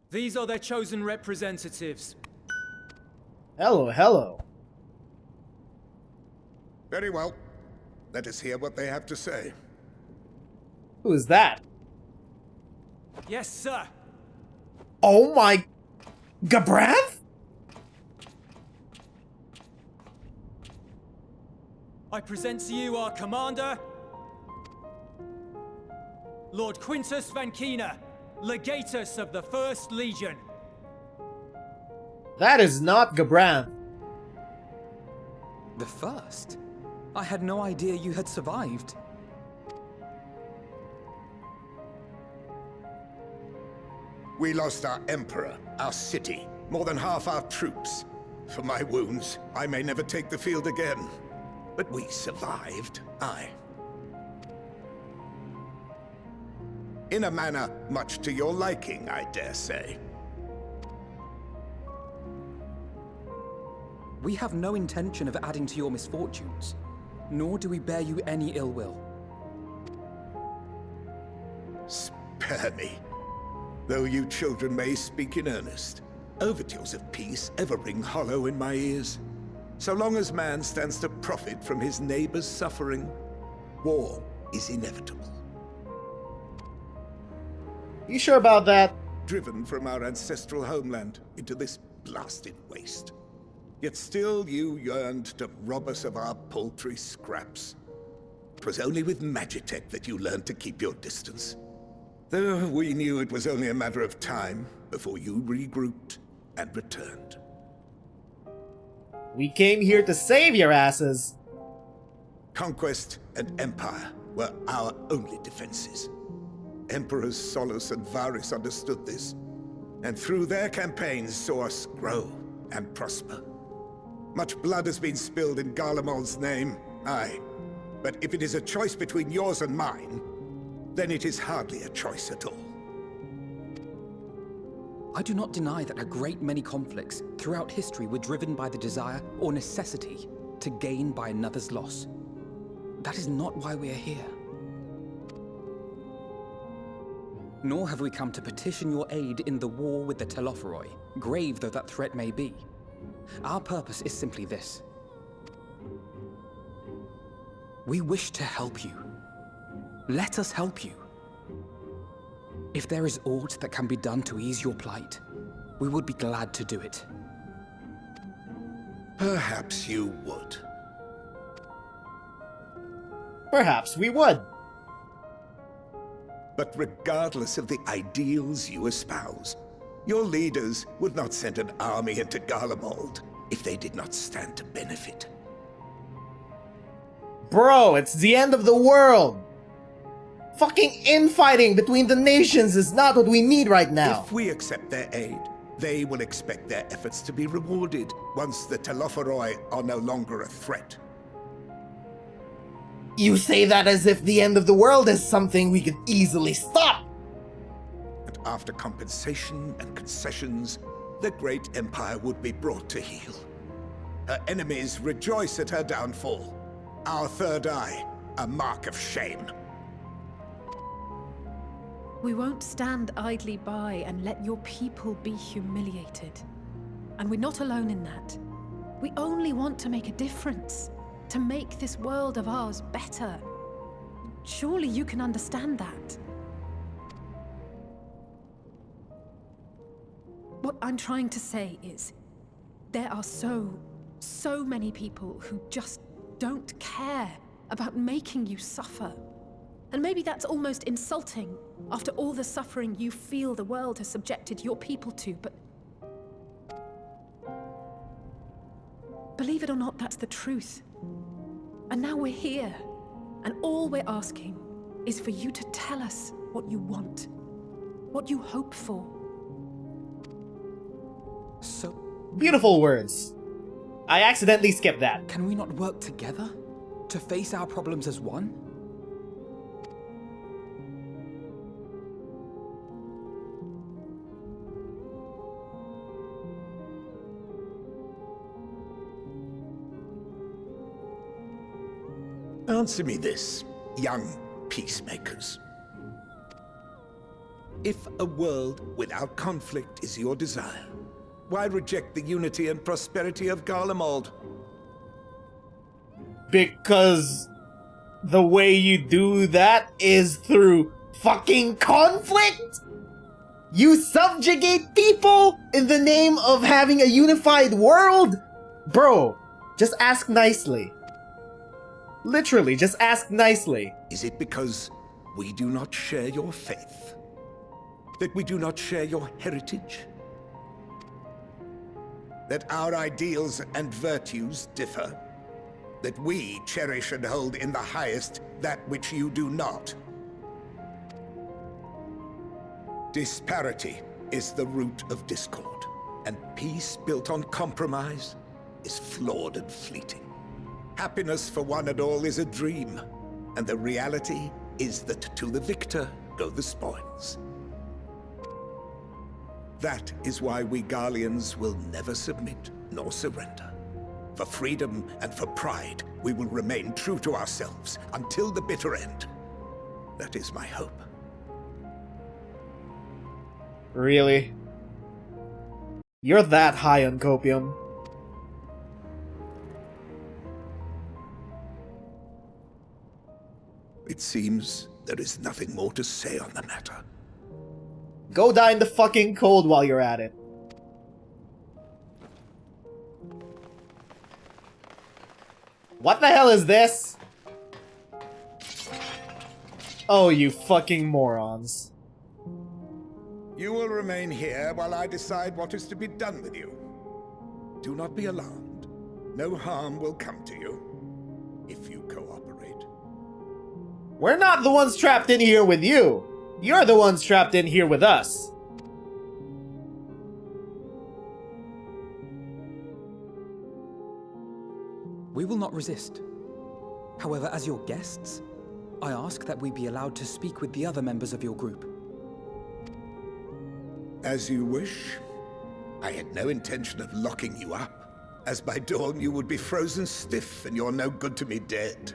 These are their chosen representatives. Hello, hello. Very well. Let us hear what they have to say. Who is that? Yes, sir. Oh my... Gabranth? I present to you our commander, Lord Quintus Van Kina, Legatus of the First Legion. That is not Gabranth. The first? I had no idea you had survived. We lost our emperor, our city, more than half our troops. For my wounds, I may never take the field again. But we survived, aye. In a manner much to your liking, I dare say. We have no intention of adding to your misfortunes, nor do we bear you any ill will. Spare me. Though you children may speak in earnest, overtures of peace ever ring hollow in my ears. So long as man stands to profit from his neighbor's suffering, war is inevitable. You sure about that? Driven from our ancestral homeland into this blasted waste. Yet still you yearned to rob us of our paltry scraps. 'Twas only with Magitech that you learned to keep your distance. Though we knew it was only a matter of time before you regrouped and returned. We came here to save your asses. Conquest and empire were our only defenses. Emperors Solus and Varus understood this, and through their campaigns saw us grow and prosper. Much blood has been spilled in Garlemald's name, aye. But if it is a choice between yours and mine, then it is hardly a choice at all. I do not deny that a great many conflicts throughout history were driven by the desire or necessity to gain by another's loss. That is not why we are here. Nor have we come to petition your aid in the war with the Telophoroi, grave though that threat may be. Our purpose is simply this. We wish to help you. Let us help you. If there is aught that can be done to ease your plight, we would be glad to do it. Perhaps you would. Perhaps we would. But regardless of the ideals you espouse, your leaders would not send an army into Garlemald if they did not stand to benefit. Bro, it's the end of the world. Fucking infighting between the nations is not what we need right now. If we accept their aid, they will expect their efforts to be rewarded once the Telophoroi are no longer a threat. You say that as if the end of the world is something we could easily stop. And after compensation and concessions, the great empire would be brought to heel. Her enemies rejoice at her downfall. Our third eye, a mark of shame. We won't stand idly by and let your people be humiliated. And we're not alone in that. We only want to make a difference, to make this world of ours better. Surely you can understand that. What I'm trying to say is, there are so many people who just don't care about making you suffer. And maybe that's almost insulting after all the suffering you feel the world has subjected your people to, but believe it or not, that's the truth. And now we're here, and all we're asking is for you to tell us what you want, what you hope for. So, Beautiful words. I accidentally skipped that. can we not work together to face our problems as one? Answer me this, young peacemakers. If a world without conflict is your desire, why reject the unity and prosperity of Garlemald? Because the way you do that is through fucking conflict? You subjugate people in the name of having a unified world? Bro, just ask nicely. Literally, just ask nicely. Is it because we do not share your faith? That we do not share your heritage? That our ideals and virtues differ? That we cherish and hold in the highest that which you do not? Disparity is the root of discord, and peace built on compromise is flawed and fleeting. Happiness for one and all is a dream, and the reality is that to the victor go the spoils. That is why we Garleans will never submit nor surrender. For freedom and for pride, we will remain true to ourselves until the bitter end. That is my hope. Really? You're that high on copium? It seems there is nothing more to say on the matter. Go die in the fucking cold while you're at it. What the hell is this? Oh, you fucking morons. You will remain here while I decide what is to be done with you. Do not be alarmed. No harm will come to you if you cooperate. We're not the ones trapped in here with you. You're the ones trapped in here with us. We will not resist. However, as your guests, I ask that we be allowed to speak with the other members of your group. As you wish. I had no intention of locking you up, as by dawn you would be frozen stiff and you're no good to me dead.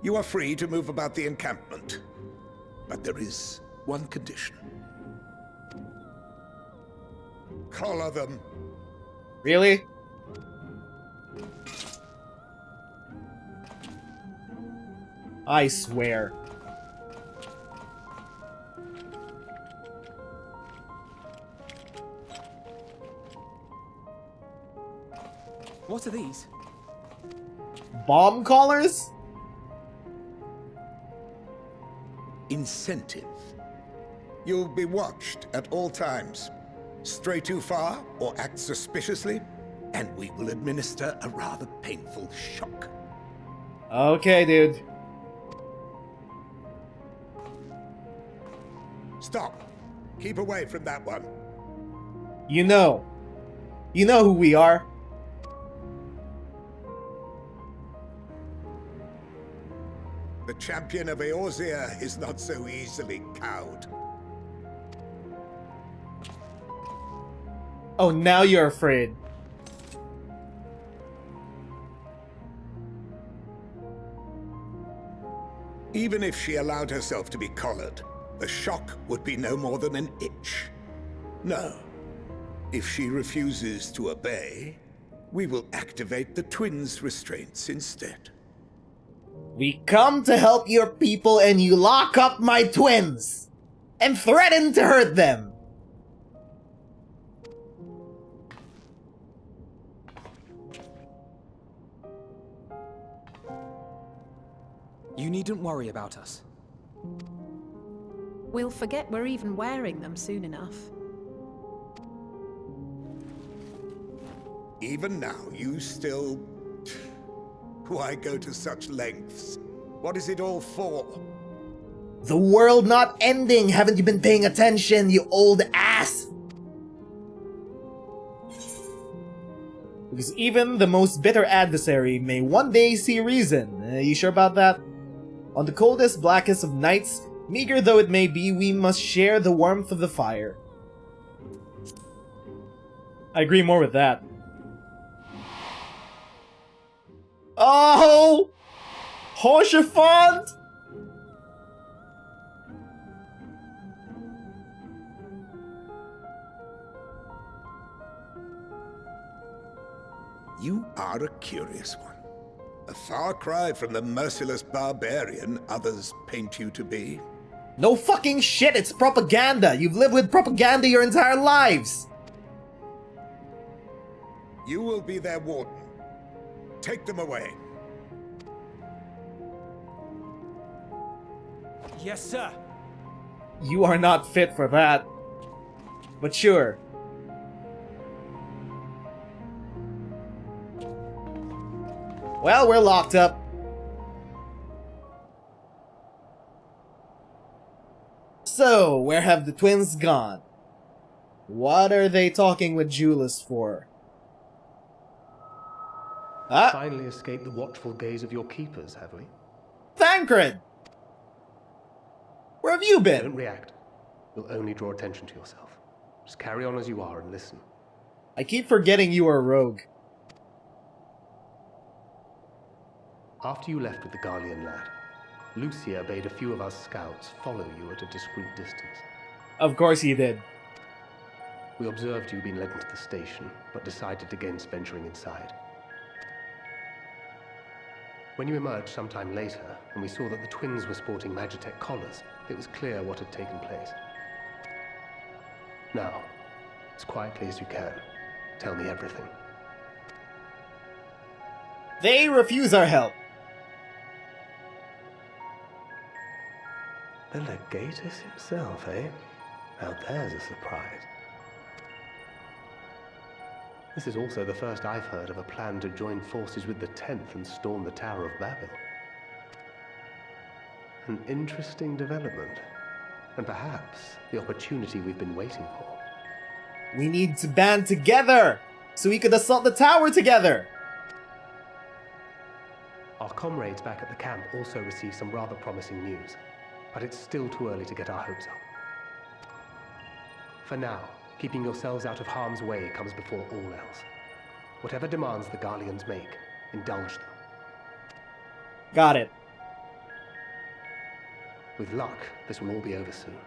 You are free to move about the encampment, but there is one condition. Collar them. Really? I swear. What are these? Bomb collars? Incentive. You'll be watched at all times. Stray too far or act suspiciously, and we will administer a rather painful shock. Okay, dude. Stop. Keep away from that one. You know. You know who we are. The champion of Eorzea is not so easily cowed. Oh, now you're afraid. Even if she allowed herself to be collared, the shock would be no more than an itch. No. If she refuses to obey, we will activate the twins' restraints instead. We come to help your people and you lock up my twins! And threaten to hurt them! You needn't worry about us. We'll forget we're even wearing them soon enough. Even now, you still... Why go to such lengths? What is it all for? The world not ending! Haven't you been paying attention, you old ass? Because even the most bitter adversary may one day see reason. You sure about that? On the coldest, blackest of nights, meager though it may be, we must share the warmth of the fire. I agree more with that. Oh! Hoshafont! You are a curious one. A far cry from the merciless barbarian others paint you to be. No fucking shit, it's propaganda! You've lived with propaganda your entire lives! You will be their warden. Take them away. Yes, sir. You are not fit for that. But sure. Well, we're locked up. So, where have the twins gone? What are they talking with Julius for? Ah, Finally escaped the watchful gaze of your keepers, have we? Thancred! Where have you Don't been? react. You'll only draw attention to yourself. Just carry on as you are and listen. I keep forgetting you are a rogue. After you left with the Garlean lad, Lucia bade a few of us scouts follow you at a discreet distance. Of course he did. We observed you being led into the station, but decided against venturing inside. When you emerged sometime later, and we saw that the twins were sporting Magitech collars, it was clear what had taken place. Now, as quietly as you can, tell me everything. They refuse our help. The Legatus himself, eh? Now there's a surprise. This is also the first I've heard of a plan to join forces with the 10th and storm the Tower of Babel. An interesting development, and perhaps the opportunity we've been waiting for. We need to band together so we could assault the tower together. Our comrades back at the camp also received some rather promising news, but it's still too early to get our hopes up. For now, keeping yourselves out of harm's way comes before all else. Whatever demands the Garleans make, indulge them. Got it. With luck, this will all be over soon.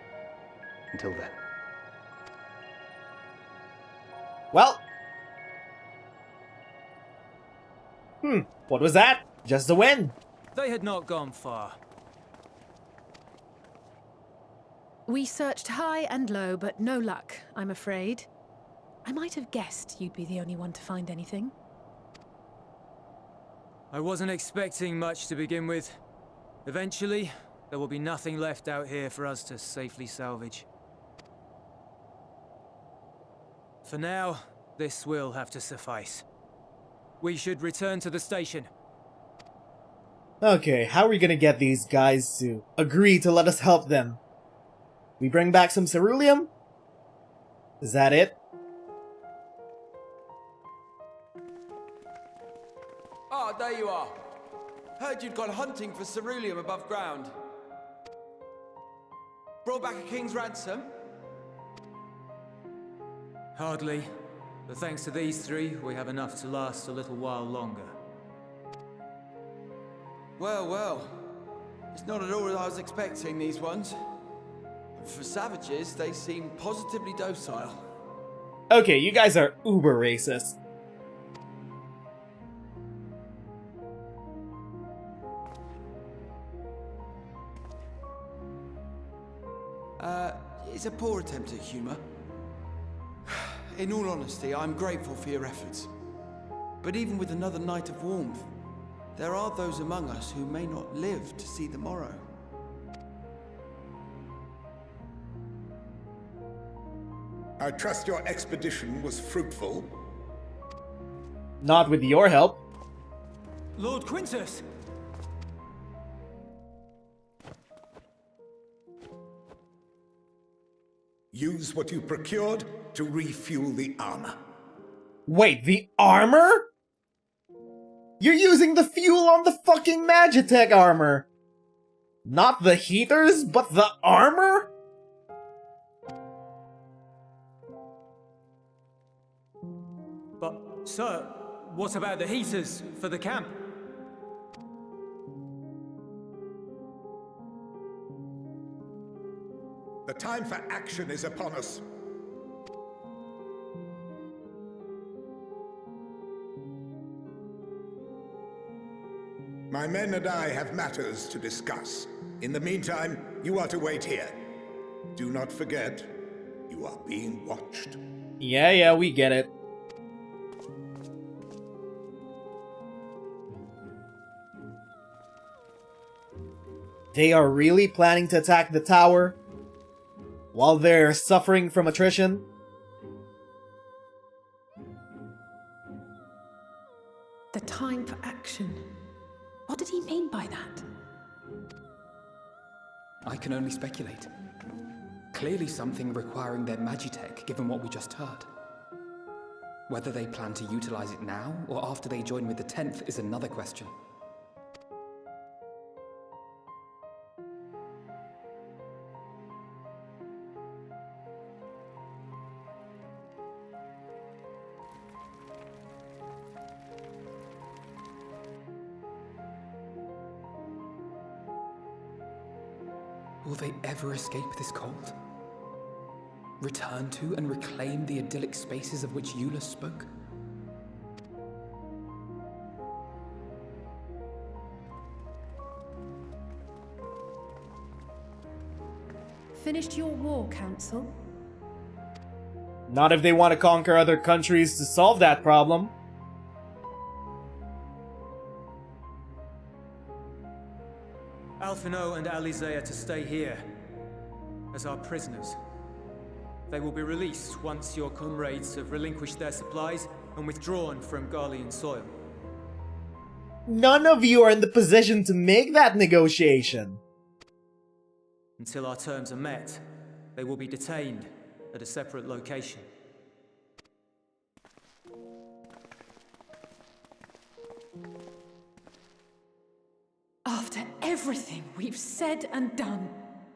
Until then. Well. What was that? Just the wind. They had not gone far. We searched high and low, but no luck, I'm afraid. I might have guessed you'd be the only one to find anything. I wasn't expecting much to begin with. Eventually, there will be nothing left out here for us to safely salvage. For now, this will have to suffice. We should return to the station. Okay, how are we gonna get these guys to agree to let us help them? We bring back some ceruleum? Is that it? Ah, there you are. Heard you'd gone hunting for ceruleum above ground. Brought back a king's ransom? Hardly. But thanks to these three, we have enough to last a little while longer. Well, well. It's not at all what I was expecting, these ones. For savages, they seem positively docile. Okay, you guys are uber racist. It's a poor attempt at humor. In all honesty, I'm grateful for your efforts. But even with another night of warmth, there are those among us who may not live to see the morrow. I trust your expedition was fruitful. Not with your help. Lord Quintus! Use what you procured to refuel the armor. Wait, the armor? You're using the fuel on the fucking Magitech armor! Not the heaters, but the armor? But, sir, what about the heaters for the camp? The time for action is upon us. My men and I have matters to discuss. In the meantime, you are to wait here. Do not forget, you are being watched. Yeah, we get it. They are really planning to attack the tower while they're suffering from attrition? The time for action. What did he mean by that? I can only speculate. Clearly something requiring their magitech, given what we just heard. Whether they plan to utilize it now, or after they join with the 10th, is another question. Will they ever escape this cult? Return to and reclaim the idyllic spaces of which Eula spoke? Finished your war, Council? Not if they want to conquer other countries to solve that problem. Alphino and Alea to stay here as our prisoners. They will be released once your comrades have relinquished their supplies and withdrawn from Garlean soil. None of you are in the position to make that negotiation. Until our terms are met, they will be detained at a separate location. After everything we've said and done,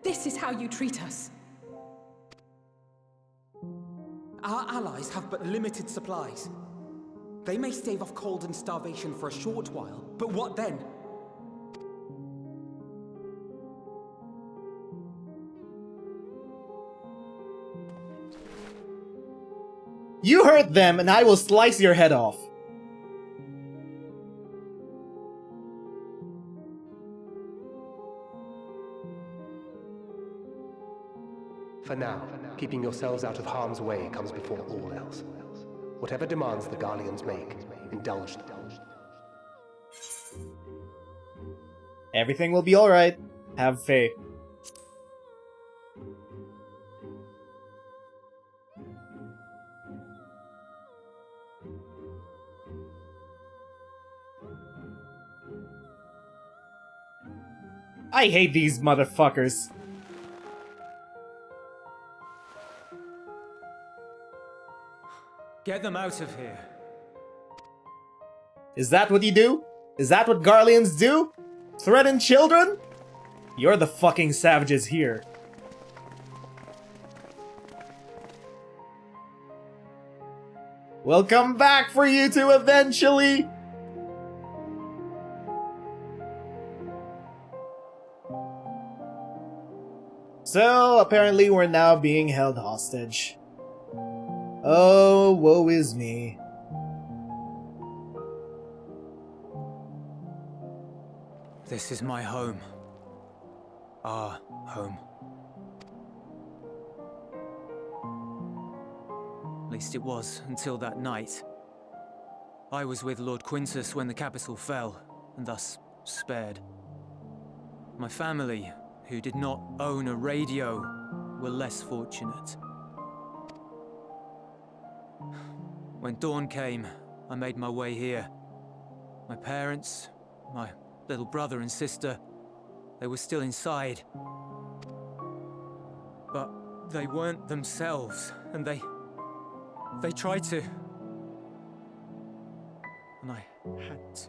this is how you treat us. Our allies have but limited supplies. They may stave off cold and starvation for a short while, but what then? You hurt them and I will slice your head off. For now, keeping yourselves out of harm's way comes before all else. Whatever demands the Garleans make, indulge them. Everything will be alright. Have faith. I hate these motherfuckers. Get them out of here. Is that what you do? Is that what Garleans do? Threaten children? You're the fucking savages here. We'll come back for you two eventually! So, apparently we're now being held hostage. Oh, woe is me. This is my home. Our home. At least it was until that night. I was with Lord Quintus when the capital fell, and thus spared. My family, who did not own a radio, were less fortunate. When dawn came, I made my way here. My parents, my little brother and sister, they were still inside. But they weren't themselves, and they tried to. And I had to.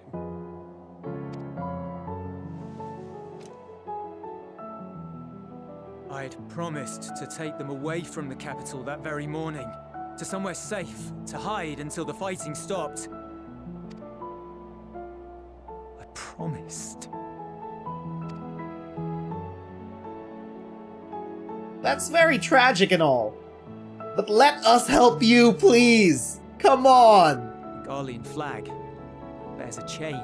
I'd promised to take them away from the capital that very morning, to somewhere safe, to hide until the fighting stopped. I promised. That's very tragic and all. But let us help you, please! Come on! The Garlean flag bears a chain.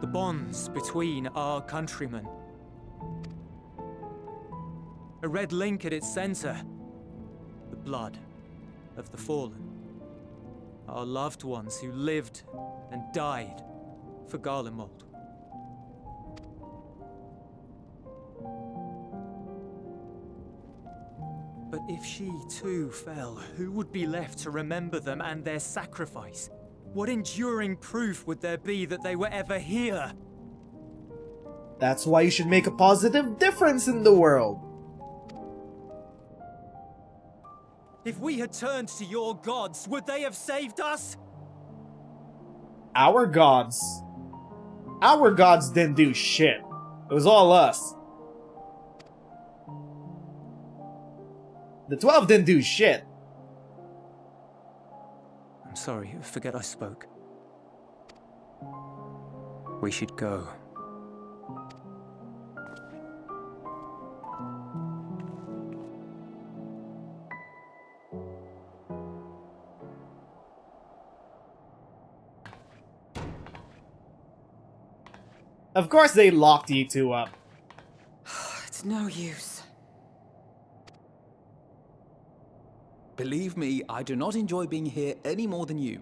the bonds between our countrymen. A red link at its center, the blood of the fallen. Our loved ones who lived and died for Garlemald. But if she too fell, who would be left to remember them and their sacrifice? What enduring proof would there be that they were ever here? That's why you should make a positive difference in the world. If we had turned to your gods, would they have saved us? Our gods. Our gods didn't do shit. It was all us. The 12 didn't do shit. I'm sorry, forget I spoke. We should go. Of course they locked you two up. It's no use. Believe me, I do not enjoy being here any more than you.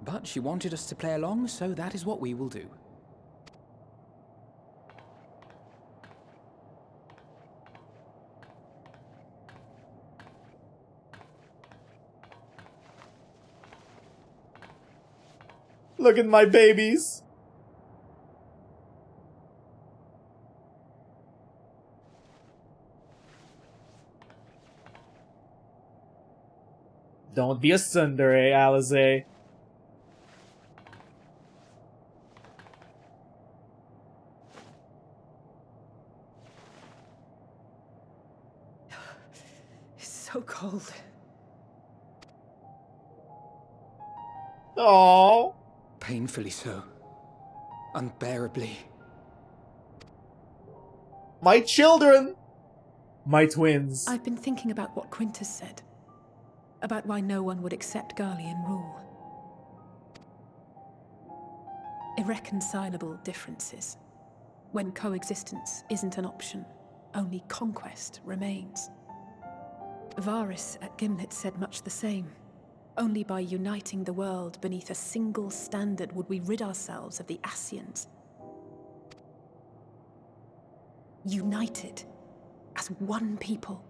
But she wanted us to play along, so that is what we will do. Look at my babies. Don't be a tsundere, Alize. It's so cold. Oh, Painfully so. Unbearably. my children. My twins. I've been thinking about what Quintus said. About why no one would accept Garlean rule. Irreconcilable differences. When coexistence isn't an option, only conquest remains. Varys at Gimlet said much the same. Only by uniting the world beneath a single standard would we rid ourselves of the Ascians. United as one people.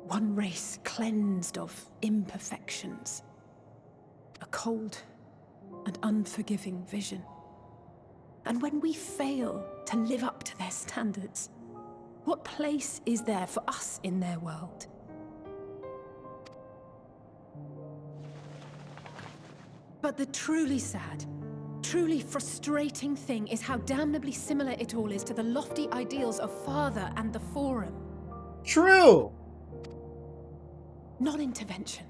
One race cleansed of imperfections. A cold and unforgiving vision. And when we fail to live up to their standards, what place is there for us in their world? But the truly sad, truly frustrating thing is how damnably similar it all is to the lofty ideals of Father and the Forum. True. Non-intervention.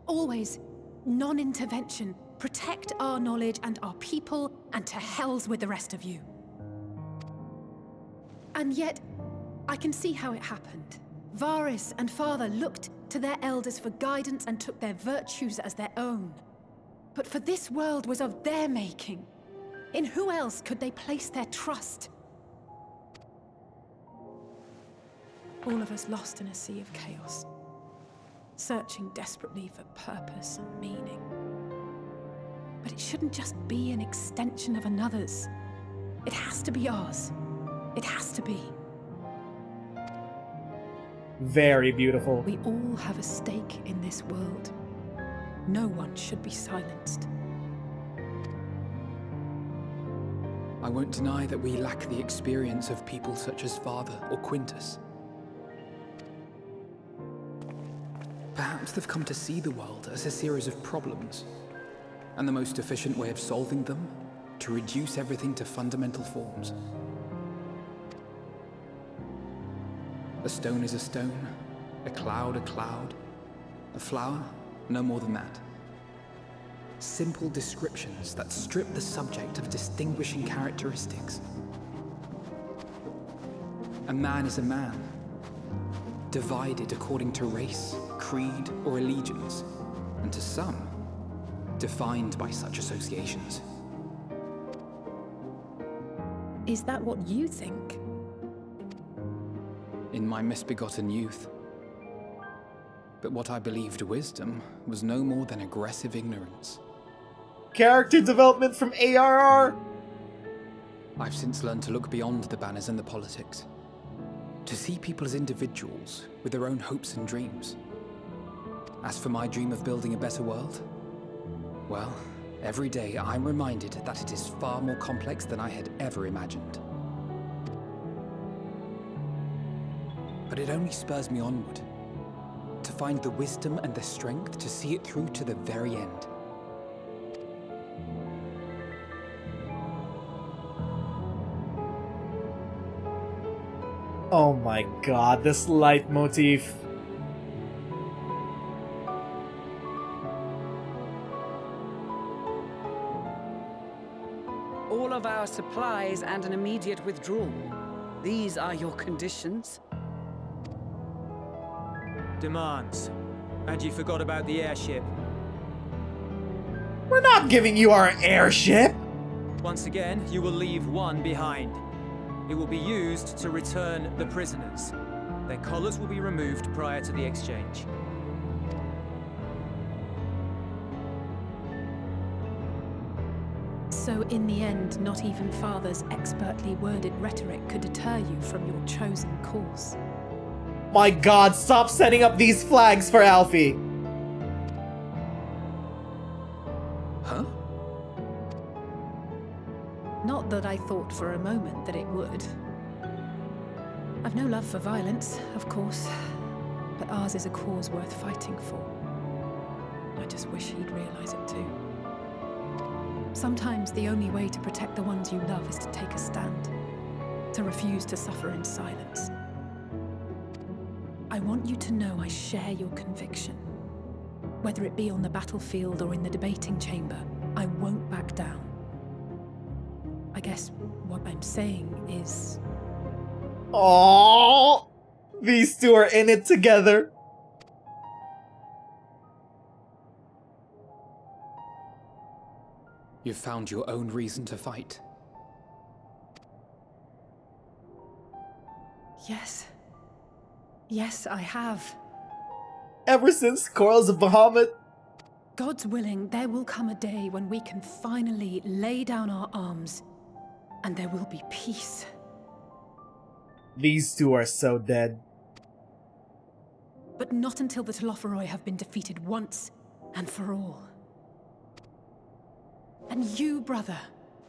Always non-intervention. Protect our knowledge and our people, and to hells with the rest of you. And yet, I can see how it happened. Varys and Father looked to their elders for guidance and took their virtues as their own. But for this world was of their making. In who else could they place their trust? All of us lost in a sea of chaos. Searching desperately for purpose and meaning. But it shouldn't just be an extension of another's. It has to be ours. It has to be. Very beautiful. We all have a stake in this world. No one should be silenced. I won't deny that we lack the experience of people such as Father or Quintus. Perhaps they've come to see the world as a series of problems, and the most efficient way of solving them, to reduce everything to fundamental forms. A stone is a stone, a cloud, a flower, no more than that. Simple descriptions that strip the subject of distinguishing characteristics. A man is a man, divided according to race, creed, or allegiance, and to some, defined by such associations. Is that what you think? In my misbegotten youth. But what I believed wisdom was no more than aggressive ignorance. Character development from ARR? I've since learned to look beyond the banners and the politics. To see people as individuals with their own hopes and dreams. As for my dream of building a better world, well, every day I'm reminded that it is far more complex than I had ever imagined. But it only spurs me onward, to find the wisdom and the strength to see it through to the very end. Oh my god, this leitmotif. All of our supplies and an immediate withdrawal. These are your conditions? Demands. And you forgot about the airship. We're not giving you our airship! Once again, you will leave one behind. It will be used to return the prisoners. Their collars will be removed prior to the exchange. So in the end, not even Father's expertly worded rhetoric could deter you from your chosen course. My god, stop setting up these flags for Alfie! Huh? Not that I thought for a moment that it would. I've no love for violence, of course, but ours is a cause worth fighting for. I just wish he'd realize it too. Sometimes the only way to protect the ones you love is to take a stand, to refuse to suffer in silence. I want you to know I share your conviction. Whether it be on the battlefield or in the debating chamber, I won't back down. I guess what I'm saying is... Aww, these two are in it together. You've found your own reason to fight. Yes. Yes, I have. Ever since Corals of Bahamut. God's willing, there will come a day when we can finally lay down our arms, and there will be peace. These two are so dead. But not until the Telophoroi have been defeated once and for all. And you, brother,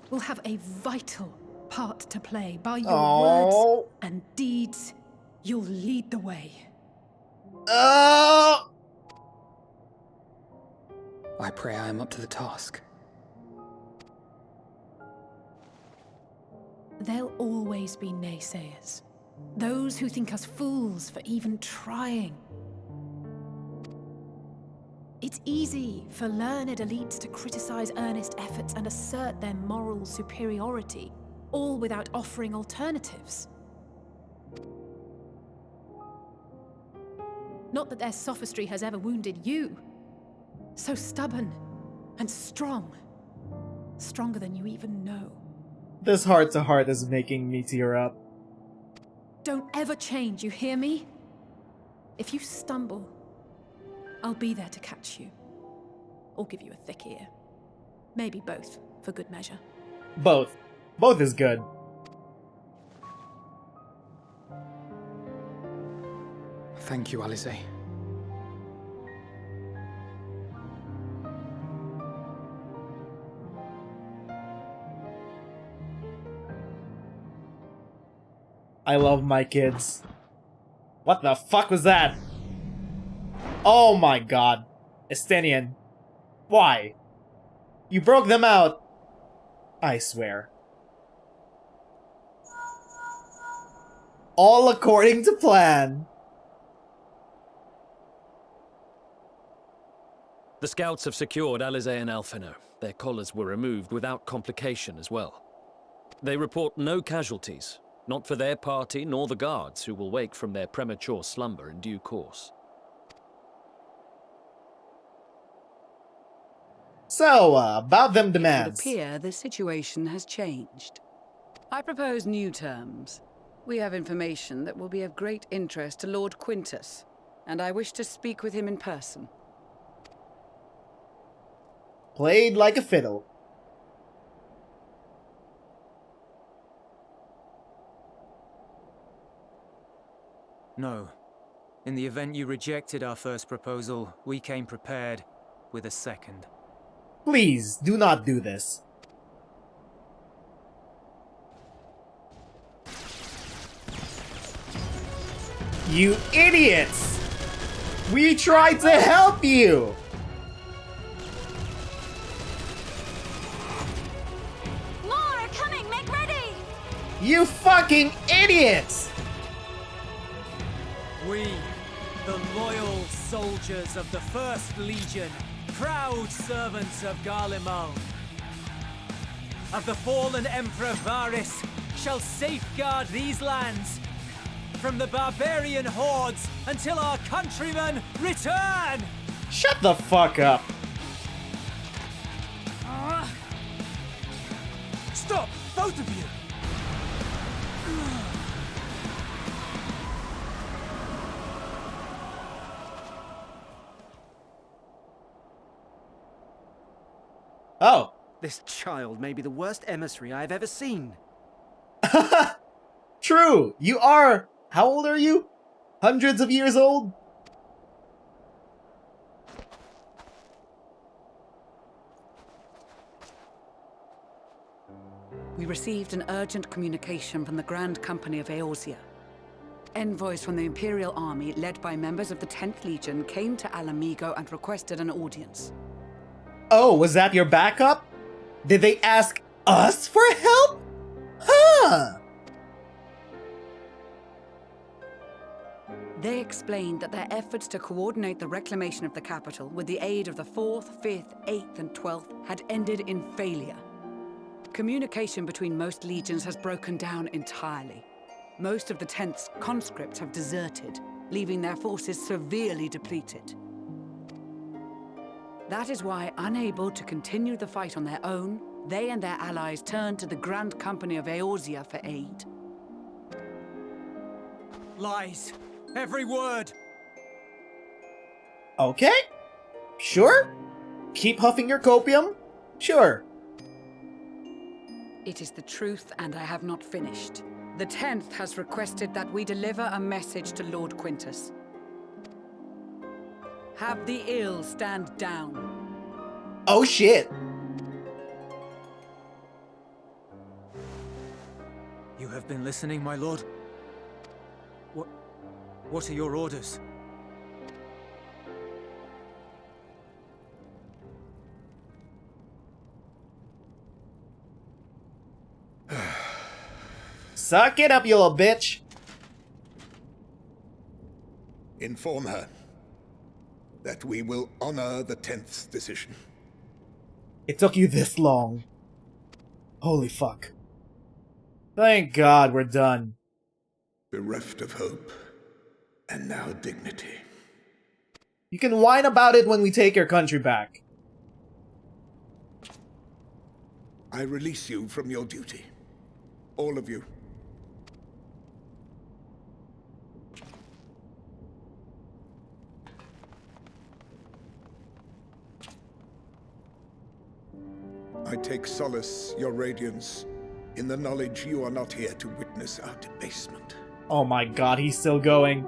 will have a vital part to play. By your words and deeds, you'll lead the way. I pray I am up to the task. There'll always be naysayers. Those who think us fools for even trying. It's easy for learned elites to criticize earnest efforts and assert their moral superiority, all without offering alternatives. Not that their sophistry has ever wounded you. So stubborn and strong. Stronger than you even know. This heart-to-heart is making me tear up. Don't ever change, you hear me? If you stumble, I'll be there to catch you. Or give you a thick ear. Maybe both, for good measure. Both. Both is good. Thank you, Alisaie. I love my kids. What the fuck was that? Oh my god. Estenian. Why? You broke them out. I swear. All according to plan. The scouts have secured Alisaie and Alphino. Their collars were removed without complication as well. They report no casualties, not for their party nor the guards, who will wake from their premature slumber in due course. So, about them demands. It would appear the situation has changed. I propose new terms. We have information that will be of great interest to Lord Quintus, and I wish to speak with him in person. Played like a fiddle. No. In the event you rejected our first proposal, we came prepared with a second. Please, do not do this. You idiots! We tried to help you! More are coming! Make ready! You fucking idiots! We, the loyal soldiers of the First Legion, proud servants of Garlemald, of the fallen Emperor Varys, shall safeguard these lands from the barbarian hordes until our countrymen return! Shut the fuck up! Stop! Both of you! Oh. This child may be the worst emissary I've ever seen. True! You are... How old are you? Hundreds of years old? We received an urgent communication from the Grand Company of Eorzea. Envoys from the Imperial Army, led by members of the 10th Legion, came to Alamigo and requested an audience. Oh, was that your backup? Did they ask us for help? Huh! They explained that their efforts to coordinate the reclamation of the capital with the aid of the 4th, 5th, 8th, and 12th had ended in failure. Communication between most legions has broken down entirely. Most of the 10th's conscripts have deserted, leaving their forces severely depleted. That is why, unable to continue the fight on their own, they and their allies turned to the Grand Company of Eorzea for aid. Lies! Every word! Okay. Sure. Keep huffing your copium. Sure. It is the truth, and I have not finished. The 10th has requested that we deliver a message to Lord Quintus. Have the ill stand down. Oh shit. You have been listening, my lord? What are your orders? Suck it up, you little bitch. Inform her that we will honor the 10th's decision. It took you this long. Holy fuck. Thank God we're done. Bereft of hope, and now dignity. You can whine about it when we take your country back. I release you from your duty. All of you. I take solace, your radiance, in the knowledge you are not here to witness our debasement. Oh my God, he's still going.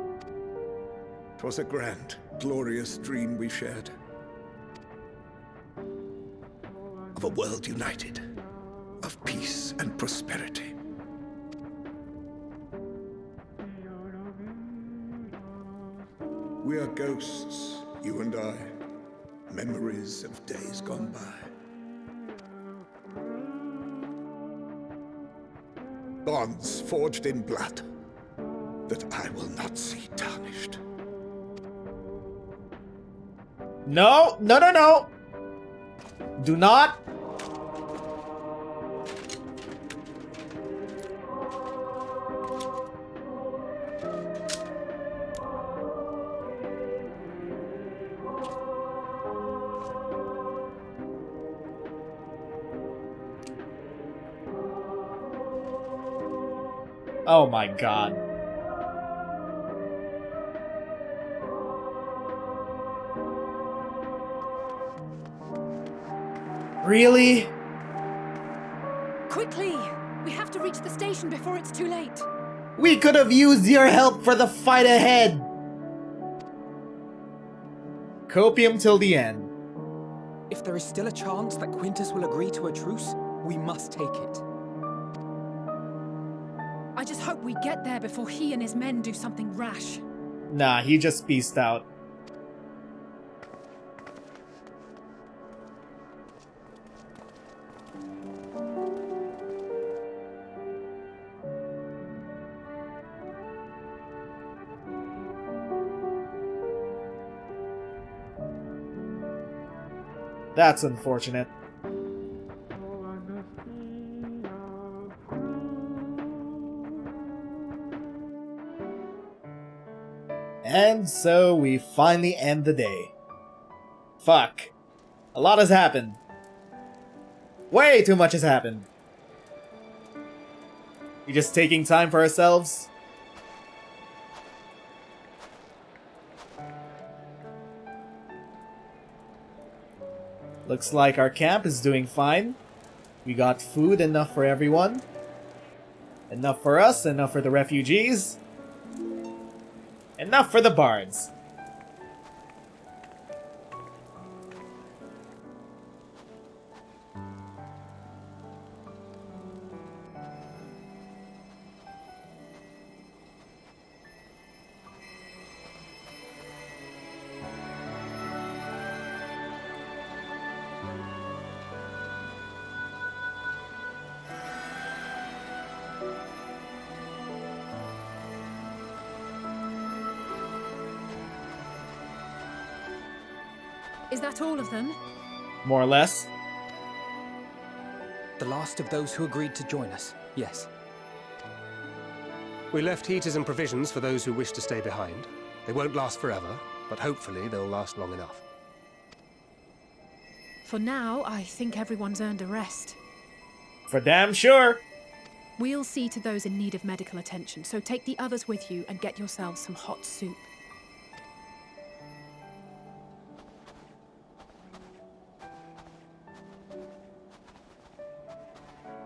'Twas a grand, glorious dream we shared. Of a world united, of peace and prosperity. We are ghosts, you and I, memories of days gone by. Bonds forged in blood that I will not see tarnished. No, no, no, no. Do not. Oh my god. Really? Quickly! We have to reach the station before it's too late. We could have used your help for the fight ahead! Copium till the end. If there is still a chance that Quintus will agree to a truce, we must take it. I just hope we get there before he and his men do something rash. Nah, he just peaced out. That's unfortunate. And so we finally end the day. Fuck. A lot has happened. Way too much has happened. We just taking time for ourselves? Looks like our camp is doing fine. We got food enough for everyone. Enough for us, enough for the refugees. Enough for the bards. Is that all of them? More or less. The last of those who agreed to join us, yes. We left heaters and provisions for those who wish to stay behind. They won't last forever, but hopefully they'll last long enough. For now, I think everyone's earned a rest. For damn sure. We'll see to those in need of medical attention, so take the others with you and get yourselves some hot soup.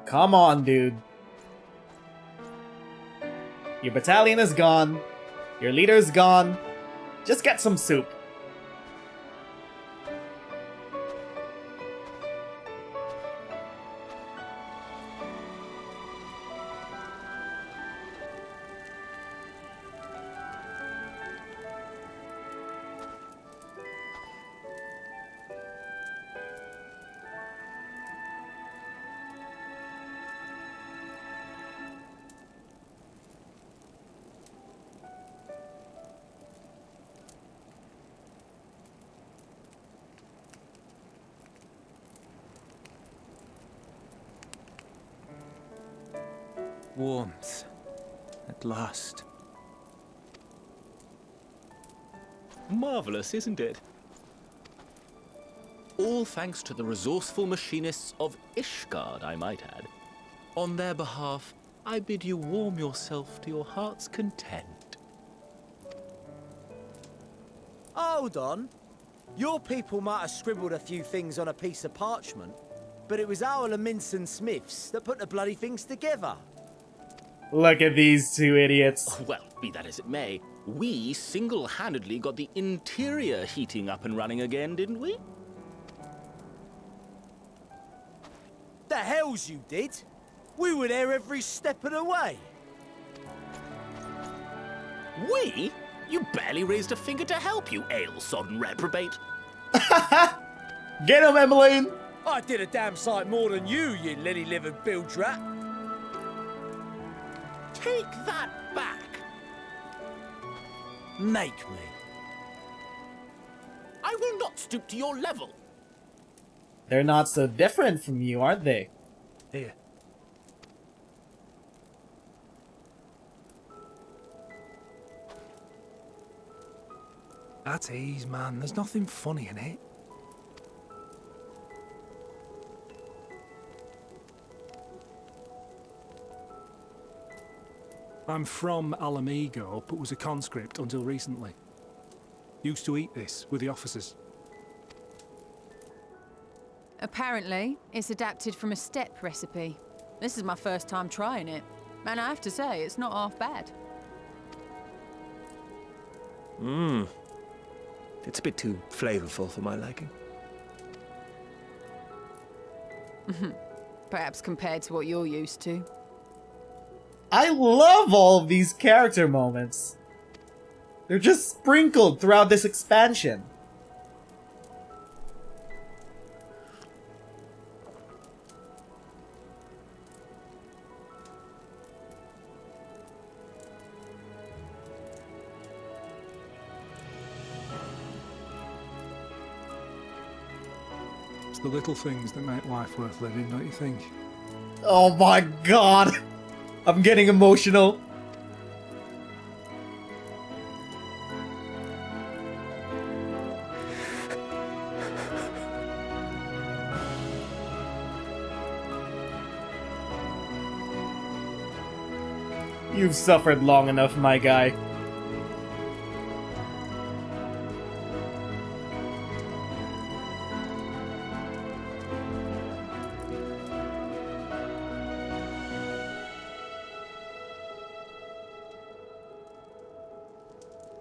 Come on, dude. Your battalion is gone. Your leader's gone. Just get some soup. Warmth. At last. Marvelous, isn't it? All thanks to the resourceful machinists of Ishgard, I might add. On their behalf, I bid you warm yourself to your heart's content. Hold on. Your people might have scribbled a few things on a piece of parchment, but it was our Leminson Smiths that put the bloody things together. Look at these two idiots. Well, be that as it may, we single-handedly got the interior heating up and running again, didn't we? The hells you did? We were there every step of the way. We? You barely raised a finger to help, you ale-sodden reprobate. Get him, Emmeline! I did a damn sight more than you lily-livered bilge rat. Take that back. Make me. I will not stoop to your level. They're not so different from you, aren't they? Here. At ease, man. There's nothing funny in it. I'm from Alamigo, but was a conscript until recently. Used to eat this with the officers. Apparently, it's adapted from a steppe recipe. This is my first time trying it, and I have to say, it's not half bad. It's a bit too flavorful for my liking. Perhaps compared to what you're used to. I love all of these character moments. They're just sprinkled throughout this expansion. It's the little things that make life worth living, don't you think? Oh my god! I'm getting emotional. You've suffered long enough, my guy.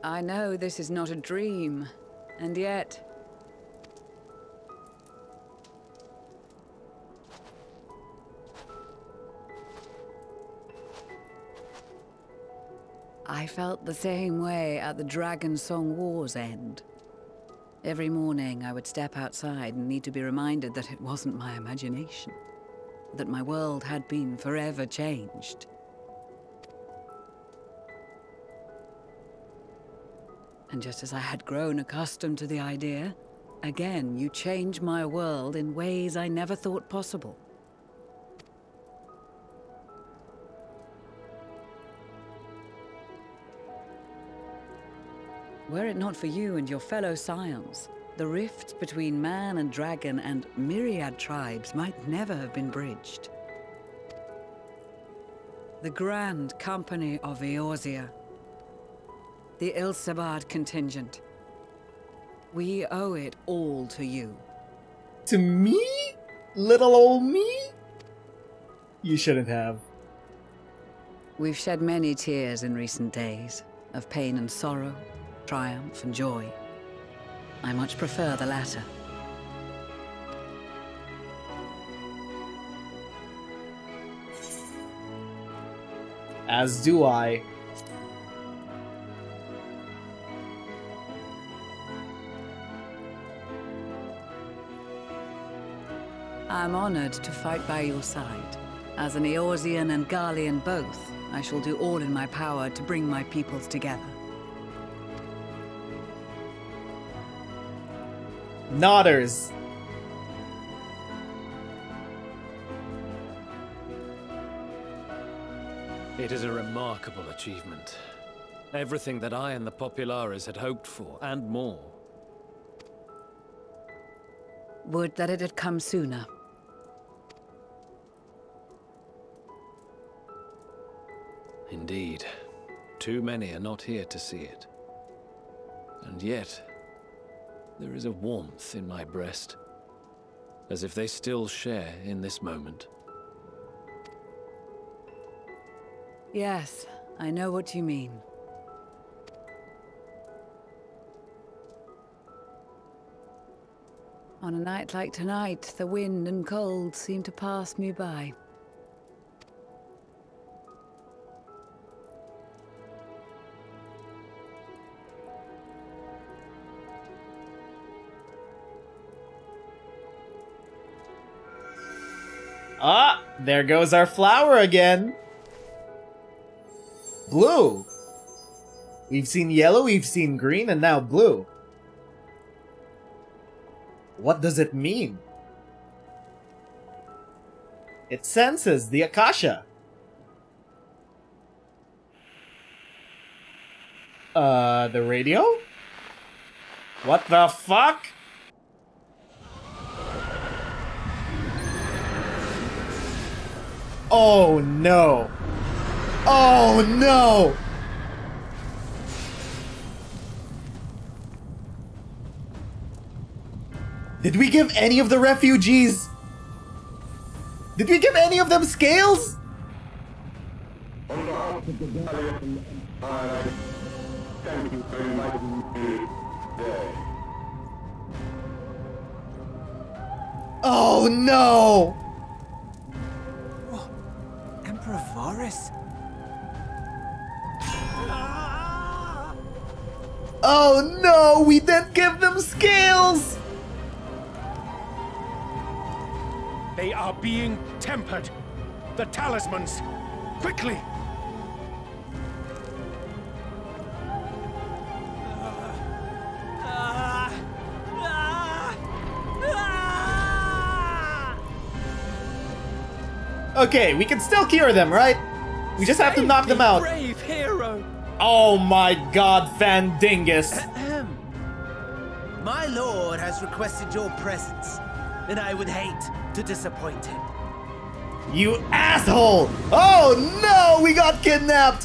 I know this is not a dream, and yet... I felt the same way at the Dragon Song War's end. Every morning I would step outside and need to be reminded that it wasn't my imagination, that my world had been forever changed. And just as I had grown accustomed to the idea, again you change my world in ways I never thought possible. Were it not for you and your fellow scions, the rifts between man and dragon and myriad tribes might never have been bridged. The Grand Company of Eorzea, the Ilsabard contingent. We owe it all to you. To me? Little old me? You shouldn't have. We've shed many tears in recent days, of pain and sorrow, triumph and joy. I much prefer the latter. As do I. I'm honored to fight by your side. As an Eorzean and Garlean both, I shall do all in my power to bring my peoples together. Nodders. It is a remarkable achievement. Everything that I and the Populares had hoped for, and more. Would that it had come sooner. Indeed. Too many are not here to see it. And yet, there is a warmth in my breast, as if they still share in this moment. Yes, I know what you mean. On a night like tonight, the wind and cold seem to pass me by. Ah, there goes our flower again. Blue. We've seen yellow, we've seen green, and now blue. What does it mean? It senses the Akasha. The radio? What the fuck? Oh no. Oh no! Did we give any of the refugees? Did we give any of them scales? On behalf of the Valiant, thank you for inviting me today. Oh no! What? Emperor Varus? Oh no! We didn't give them scales! They are being tempered. The talismans. Quickly! Okay, we can still cure them, right? We just have to knock them out. Brave hero! Oh my god, Fandingus. My lord has requested your presence, and I would hate to disappoint him. You asshole! Oh no, we got kidnapped!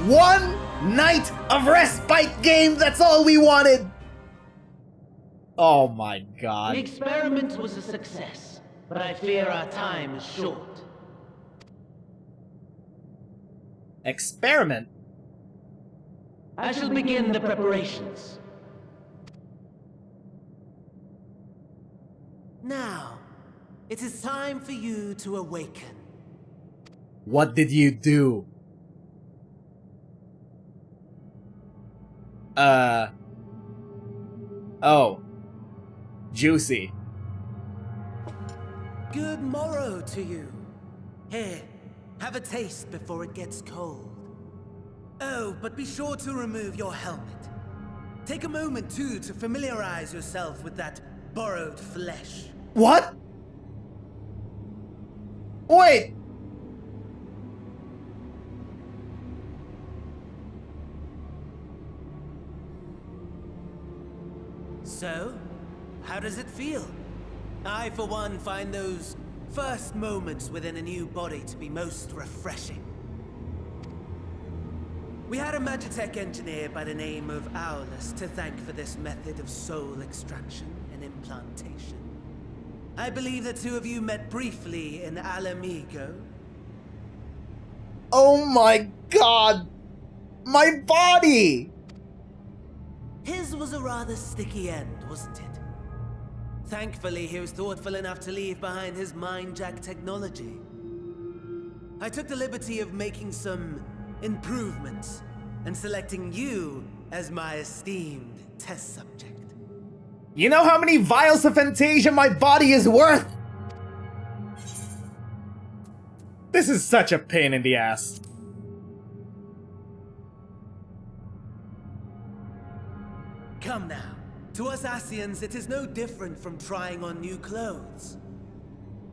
One night of respite game, that's all we wanted! Oh my god. The experiment was a success, but I fear our time is short. Experiment? I shall begin the preparations. Now, it is time for you to awaken. What did you do? Oh. Juicy. Good morrow to you. Here, have a taste before it gets cold. Oh, but be sure to remove your helmet. Take a moment, too, to familiarize yourself with that borrowed flesh. What? Wait! So, how does it feel? I, for one, find those first moments within a new body to be most refreshing. We had a Magitech engineer by the name of Aulus to thank for this method of soul extraction and implantation. I believe the two of you met briefly in Alamigo. Oh my god! My body! His was a rather sticky end, wasn't it? Thankfully, he was thoughtful enough to leave behind his mind-jack technology. I took the liberty of making some improvements and selecting you as my esteemed test subject. You know how many vials of Fantasia my body is worth? This is such a pain in the ass. Come now. To us Asians, it is no different from trying on new clothes.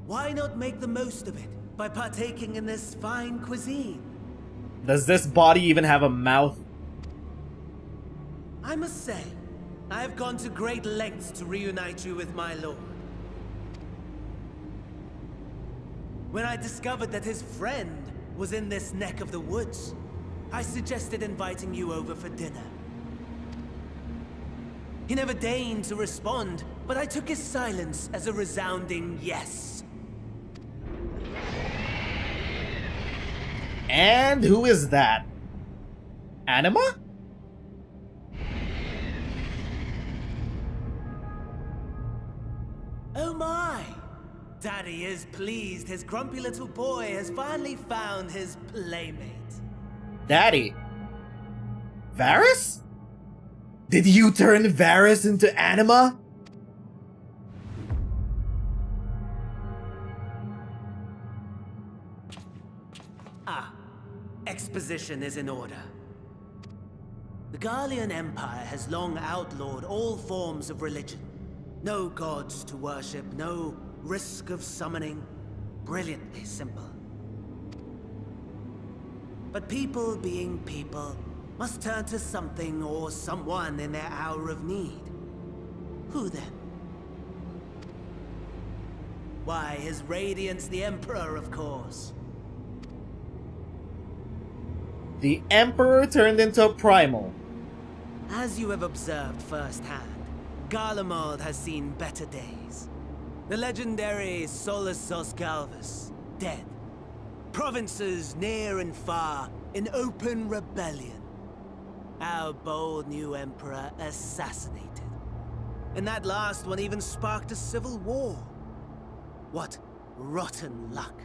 Why not make the most of it by partaking in this fine cuisine? Does this body even have a mouth? I must say, I have gone to great lengths to reunite you with my lord. When I discovered that his friend was in this neck of the woods, I suggested inviting you over for dinner. He never deigned to respond, but I took his silence as a resounding yes. And who is that? Anima? Oh my! Daddy is pleased his grumpy little boy has finally found his playmate. Daddy? Varus? Did you turn Varus into Anima? Ah, exposition is in order. The Garlean Empire has long outlawed all forms of religion. No gods to worship, no risk of summoning. Brilliantly simple. But people being people must turn to something or someone in their hour of need. Who then? Why, His Radiance the Emperor, of course. The Emperor turned into a primal. As you have observed firsthand, Garlemald has seen better days. The legendary Solus Galvus, dead. Provinces near and far in open rebellion. Our bold new Emperor assassinated. And that last one even sparked a civil war. What rotten luck.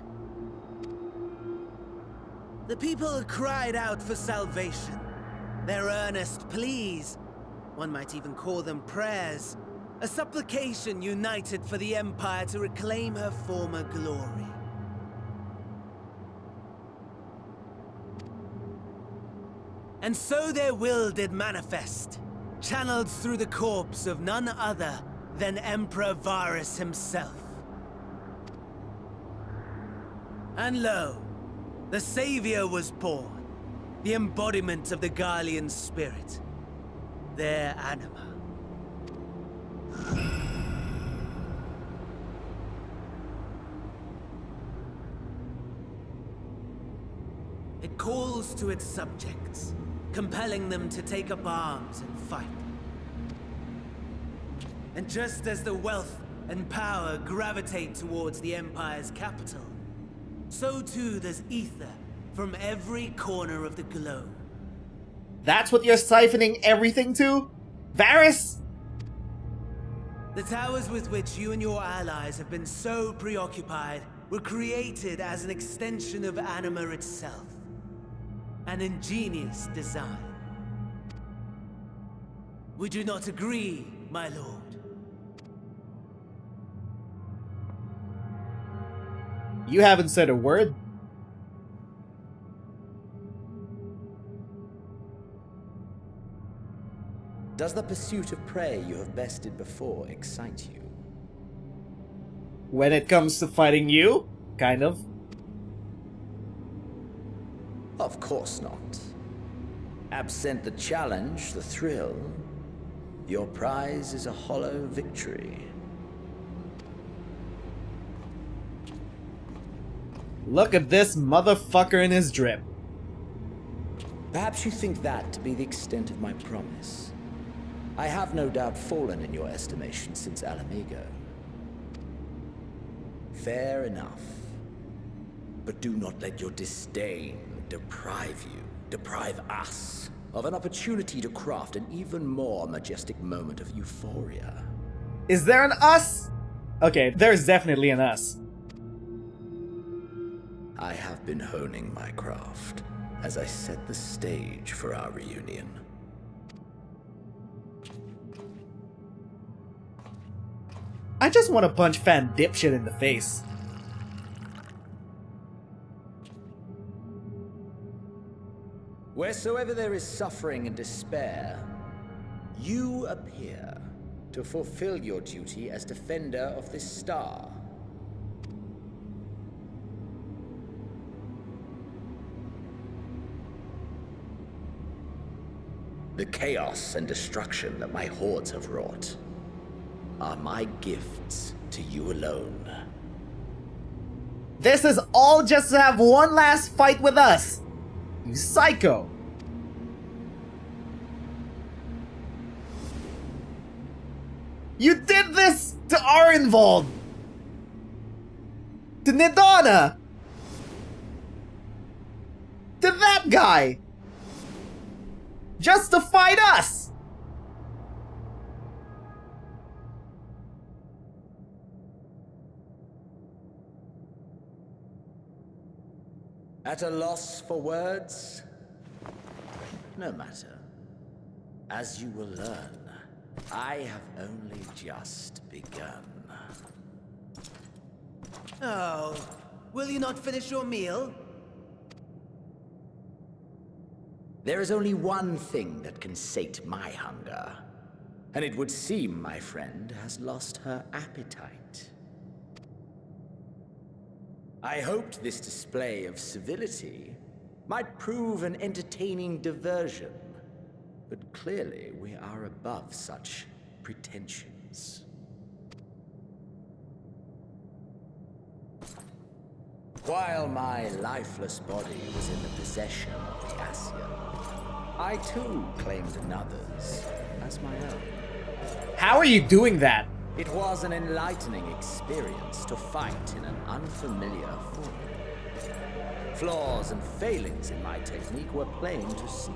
The people cried out for salvation. Their earnest pleas, one might even call them prayers, a supplication united for the Empire to reclaim her former glory. And so their will did manifest, channeled through the corpse of none other than Emperor Varus himself. And lo, the Savior was born, the embodiment of the Garlean spirit, their anima. It calls to its subjects, compelling them to take up arms and fight. And just as the wealth and power gravitate towards the Empire's capital, so too does ether from every corner of the globe. That's what you're siphoning everything to? Varus? The towers with which you and your allies have been so preoccupied were created as an extension of anima itself. An ingenious design. Would you not agree, my lord? You haven't said a word. Does the pursuit of prey you have bested before excite you? When it comes to fighting you, kind of. Of course not. Absent the challenge, the thrill, your prize is a hollow victory. Look at this motherfucker in his drip. Perhaps you think that to be the extent of my promise. I have no doubt fallen in your estimation since Alamigo. Fair enough. But do not let your disdain deprive us, of an opportunity to craft an even more majestic moment of euphoria. Is there an us? Okay, there's definitely an us. I have been honing my craft as I set the stage for our reunion. I just want to punch Fan Dipshit in the face. Wheresoever there is suffering and despair, you appear to fulfill your duty as defender of this star. The chaos and destruction that my hordes have wrought are my gifts to you alone. This is all just to have one last fight with us. You psycho. You did this to Arenvald. To Nidana. To that guy. Just to fight us. At a loss for words? No matter. As you will learn, I have only just begun. Oh, will you not finish your meal? There is only one thing that can sate my hunger, and it would seem my friend has lost her appetite. I hoped this display of civility might prove an entertaining diversion, but clearly we are above such pretensions. While my lifeless body was in the possession of the Ascian, I too claimed another's as my own. How are you doing that? It was an enlightening experience to fight in an unfamiliar form. Flaws and failings in my technique were plain to see.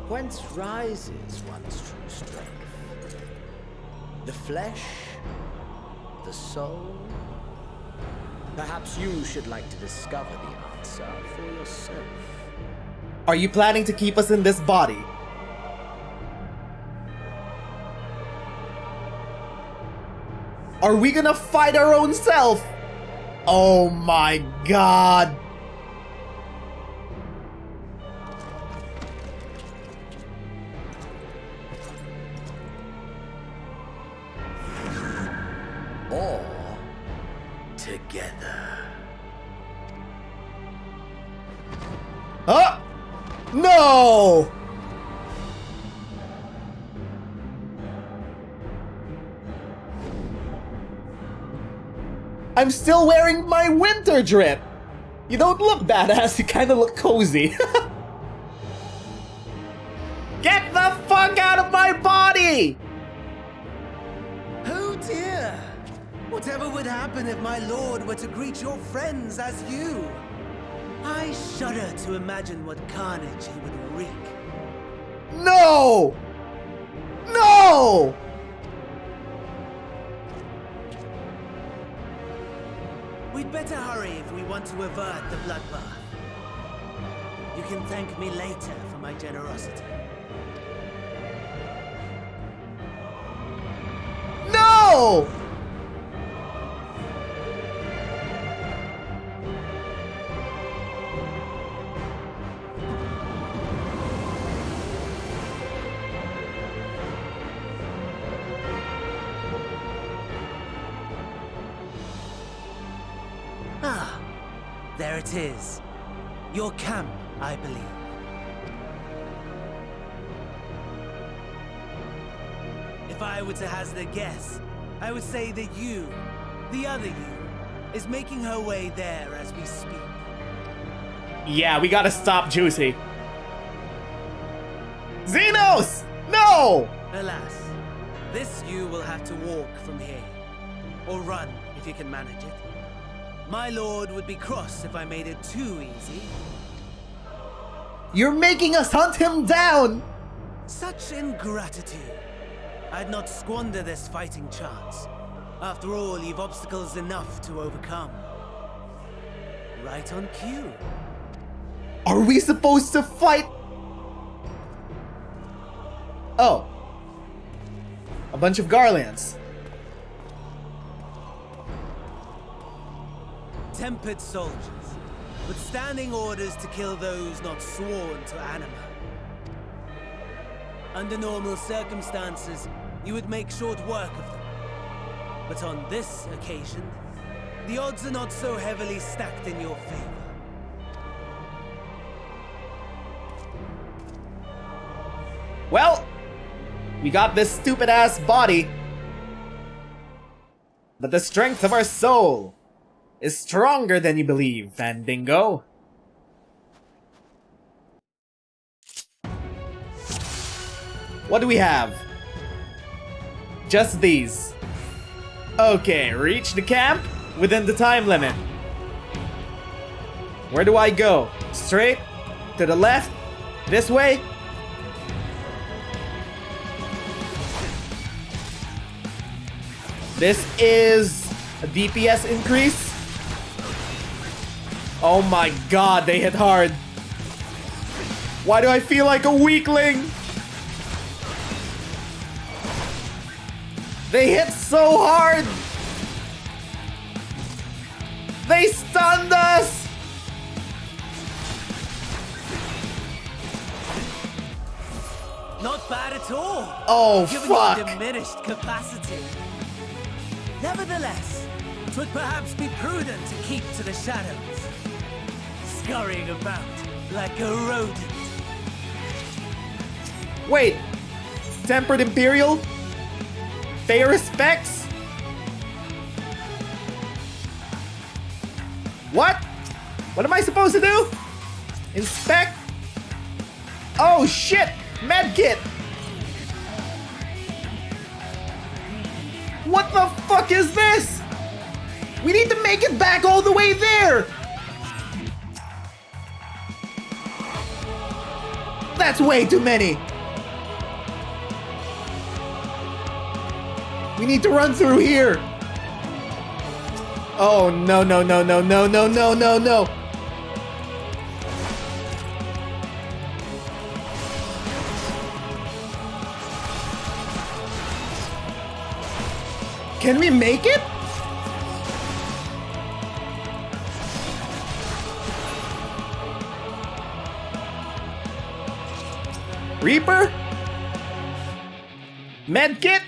Whence rises one's true strength? The flesh? The soul? Perhaps you should like to discover the answer for yourself. Are you planning to keep us in this body? Are we gonna fight our own self? Oh my god. Or together. Huh? No! I'm still wearing my winter drip. You don't look badass, you kind of look cozy. Get the fuck out of my body! Oh dear! Whatever would happen if my lord were to greet your friends as you? I shudder to imagine what carnage he would wreak. No! No! We'd better hurry if we want to avert the bloodbath. You can thank me later for my generosity. No! Ah, there it is. Your camp, I believe. If I were to hazard a guess, I would say that you, the other you, is making her way there as we speak. Yeah, we gotta stop Juicy. Xenos! No! Alas, this you will have to walk from here. Or run, if you can manage it. My lord would be cross if I made it too easy. You're making us hunt him down! Such ingratitude. I'd not squander this fighting chance. After all, you've obstacles enough to overcome. Right on cue. Are we supposed to fight? Oh. A bunch of Garlands. Tempered soldiers, with standing orders to kill those not sworn to Anima. Under normal circumstances, you would make short work of them. But on this occasion, the odds are not so heavily stacked in your favor. Well, we got this stupid-ass body. But the strength of our soul is stronger than you believe, Fandingo. What do we have? Just these. Okay, reach the camp within the time limit. Where do I go? Straight? To the left? This way? This is a DPS increase. Oh my god, they hit hard. Why do I feel like a weakling? They hit so hard! They stunned us! Not bad at all. Oh, given fuck. your diminished capacity. Nevertheless, it would perhaps be prudent to keep to the shadows, scurrying about like a rodent. Wait, Tempered Imperial? Pay respects? What? What am I supposed to do? Inspect? Oh shit! Medkit! What the fuck is this? We need to make it back all the way there! That's way too many! We need to run through here! Oh no no no no no no no no no! Can we make it? Reaper? Medkit?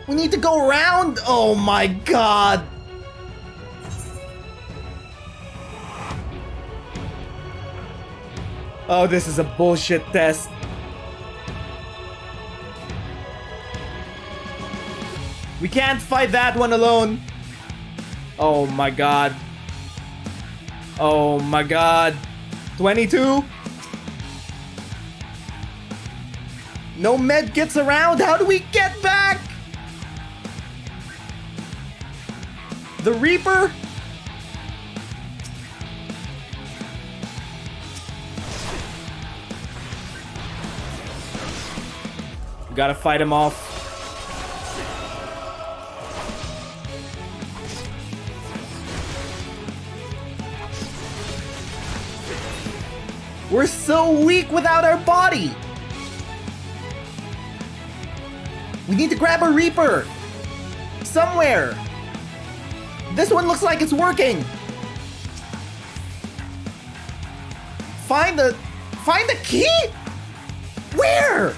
We need to go around? Oh my god! Oh, this is a bullshit test. We can't fight that one alone. Oh my god. Oh my god. 22? No med gets around. How do we get back? The Reaper? We gotta fight him off. We're so weak without our body! We need to grab a Reaper! Somewhere! This one looks like it's working! Find the key? Where?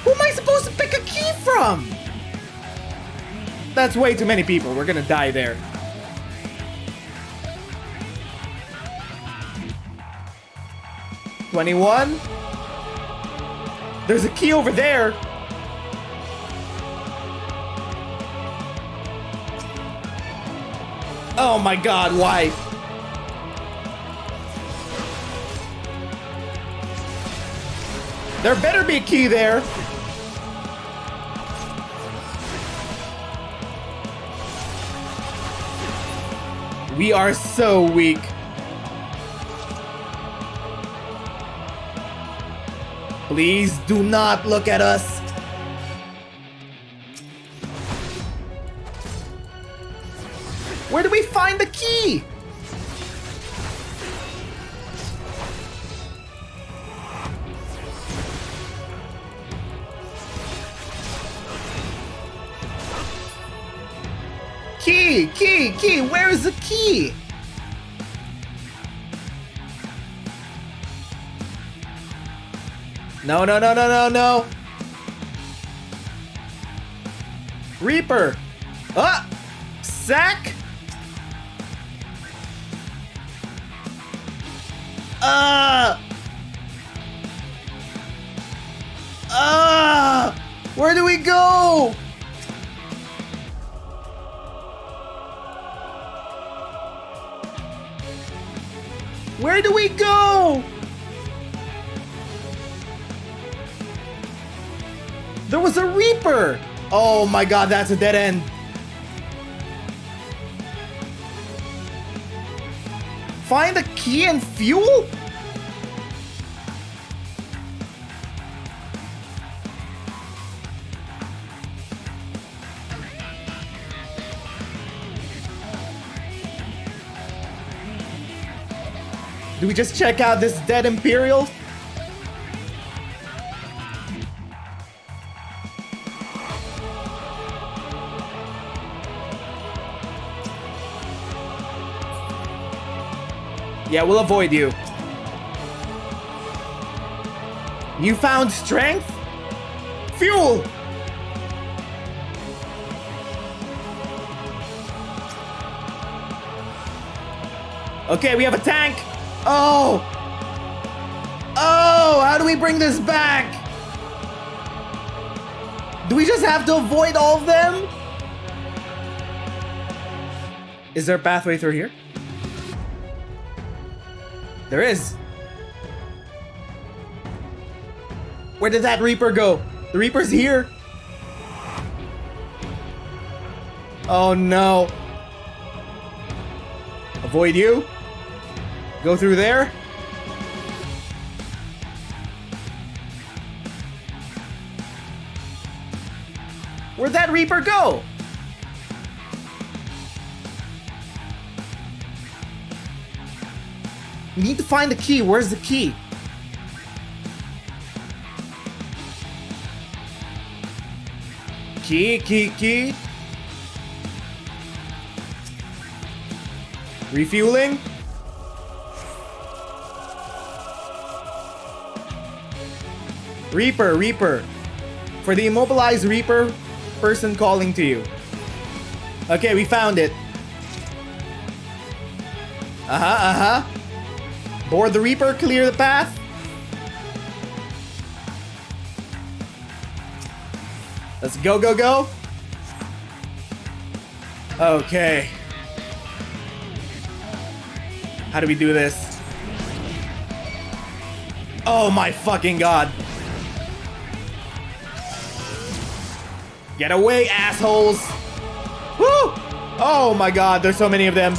Who am I supposed to pick a key from? That's way too many people. We're gonna die there. $21. There's a key over there. Oh my god, why? There better be a key there. We are so weak. Please do not look at us. Where do we find the key? Key, where is the key? No. Reaper. Ah! Sack? Where do we go? Where do we go? There was a Reaper! Oh my god, that's a dead end. Find the key and fuel? Do we just check out this dead Imperial? Yeah, we'll avoid you. Newfound strength? Fuel! Okay, we have a tank. Oh! How do we bring this back? Do we just have to avoid all of them? Is there a pathway through here? There is. Where did that Reaper go? The Reaper's here. Oh no. Avoid you. Go through there. Where'd that Reaper go? We need to find the key. Where's the key? Key. Refueling. Reaper. For the immobilized Reaper person calling to you. Okay, we found it. Board the Reaper, clear the path. Let's go. Okay. How do we do this? Oh my fucking god. Get away, assholes! Woo! Oh my god, there's so many of them.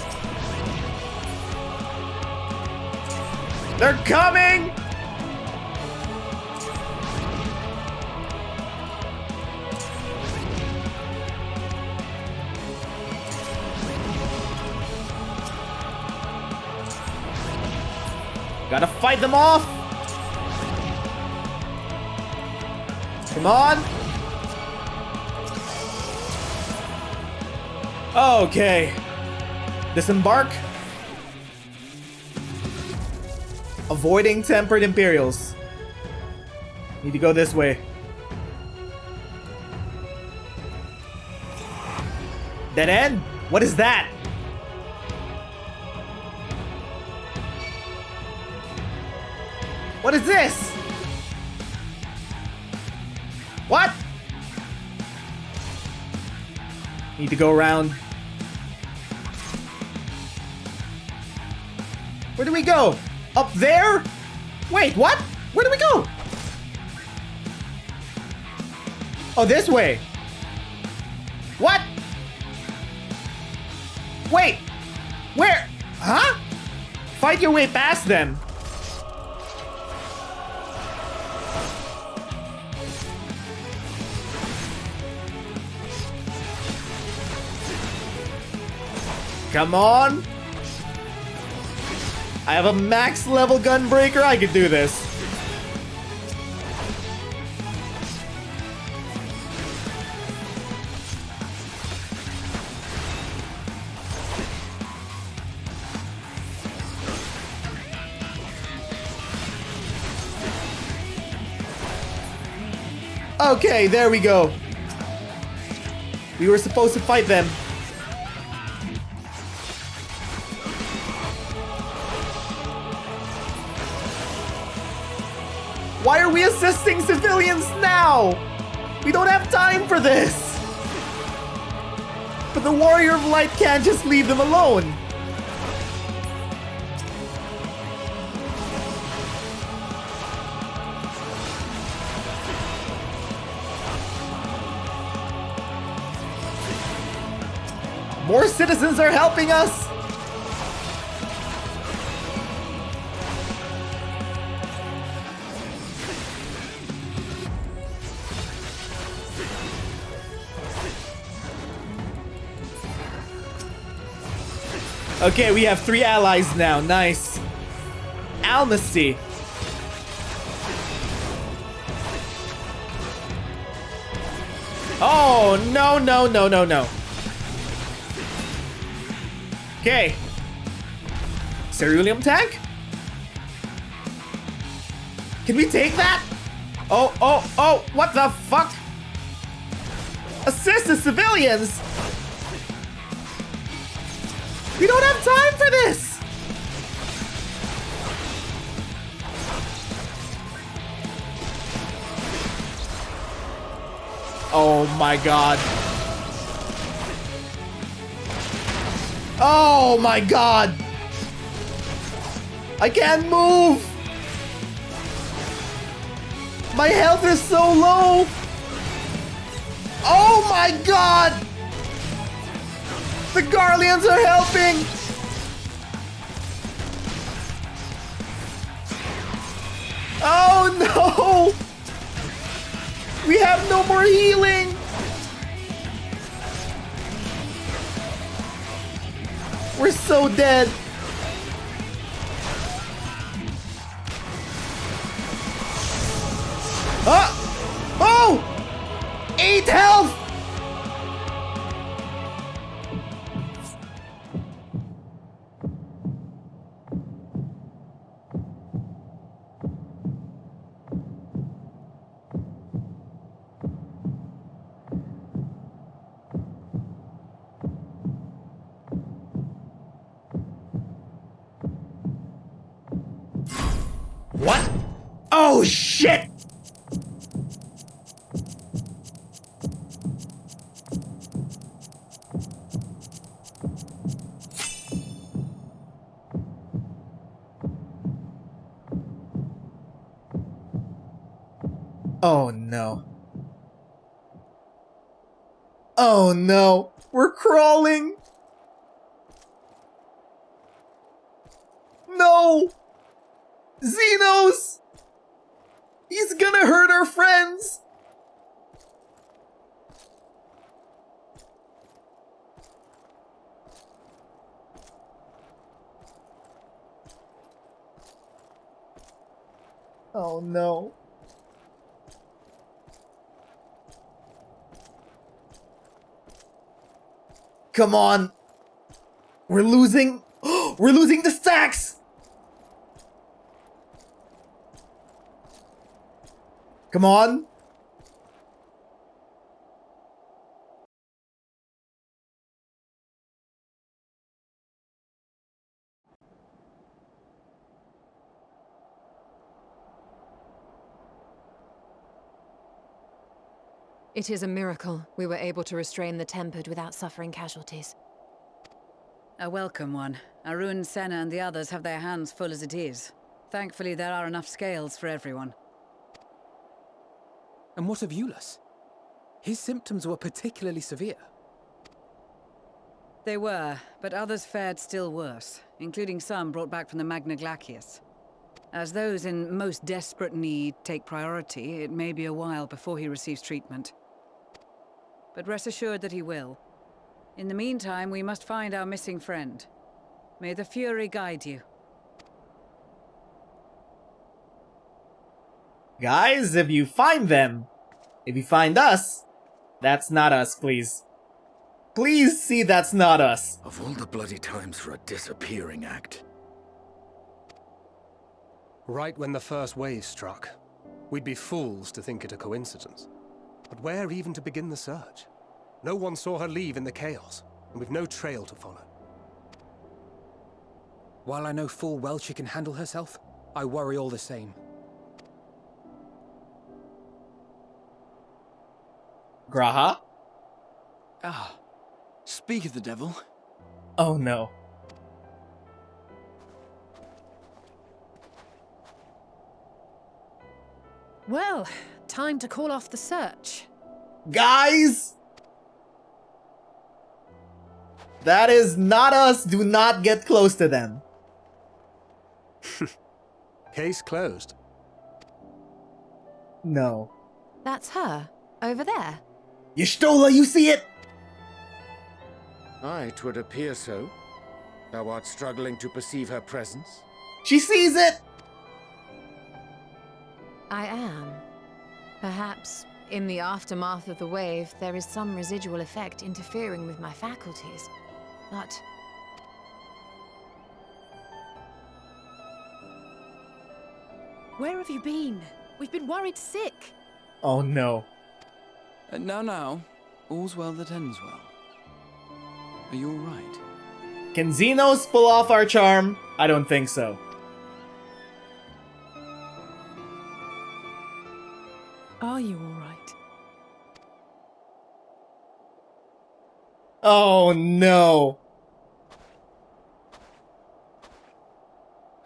They're coming! Gotta fight them off! Come on! Okay. Disembark. Avoiding tempered Imperials. Need to go this way. Dead end? What is that? What is this? What? Need to go around. Where do we go? Up there? Wait, what? Where do we go? Oh, this way. What? Wait. Where? Huh? Fight your way past them. Come on. I have a max level gunbreaker. I could do this. Okay, there we go. We were supposed to fight them. Why are we assisting civilians now? We don't have time for this. But the Warrior of Light can't just leave them alone. More citizens are helping us. Okay, we have 3 allies now. Nice. Amnesty. Oh, no. Okay. Ceruleum tank? Can we take that? Oh, what the fuck? Assist the civilians! We don't have time for this! Oh my god. Oh my god! I can't move! My health is so low! Oh my god! The Guardians are helping! Oh no! We have no more healing! We're so dead! Ah! Oh! 8 health! What? Oh shit! Oh no. Oh no. We're crawling. No! Xenos! He's gonna hurt our friends! Oh no. Come on! We're losing! We're losing the stacks! Come on! It is a miracle we were able to restrain the Tempered without suffering casualties. A welcome one. Arun, Senna, and the others have their hands full as it is. Thankfully, there are enough scales for everyone. And what of Eulus? His symptoms were particularly severe. They were, but others fared still worse, including some brought back from the Magna Glacius. As those in most desperate need take priority, it may be a while before he receives treatment. But rest assured that he will. In the meantime, we must find our missing friend. May the Fury guide you. Guys, if you find them, if you find us, that's not us, please. Please see that's not us. Of all the bloody times for a disappearing act. Right when the first wave struck, we'd be fools to think it a coincidence. But where even to begin the search? No one saw her leave in the chaos, and we've no trail to follow. While I know full well she can handle herself, I worry all the same. Graha? Ah, speak of the devil. Oh no. Well, time to call off the search. Guys! That is not us. Do not get close to them. Case closed. No. That's her, over there. Y'shtola, you see it? Aye, 'twould appear so. Thou art struggling to perceive her presence? She sees it! I am. Perhaps, in the aftermath of the wave, there is some residual effect interfering with my faculties. But... Where have you been? We've been worried sick. Oh no. Now, all's well that ends well. Are you alright? Can Xenos pull off our charm? I don't think so. Are you alright? Oh no.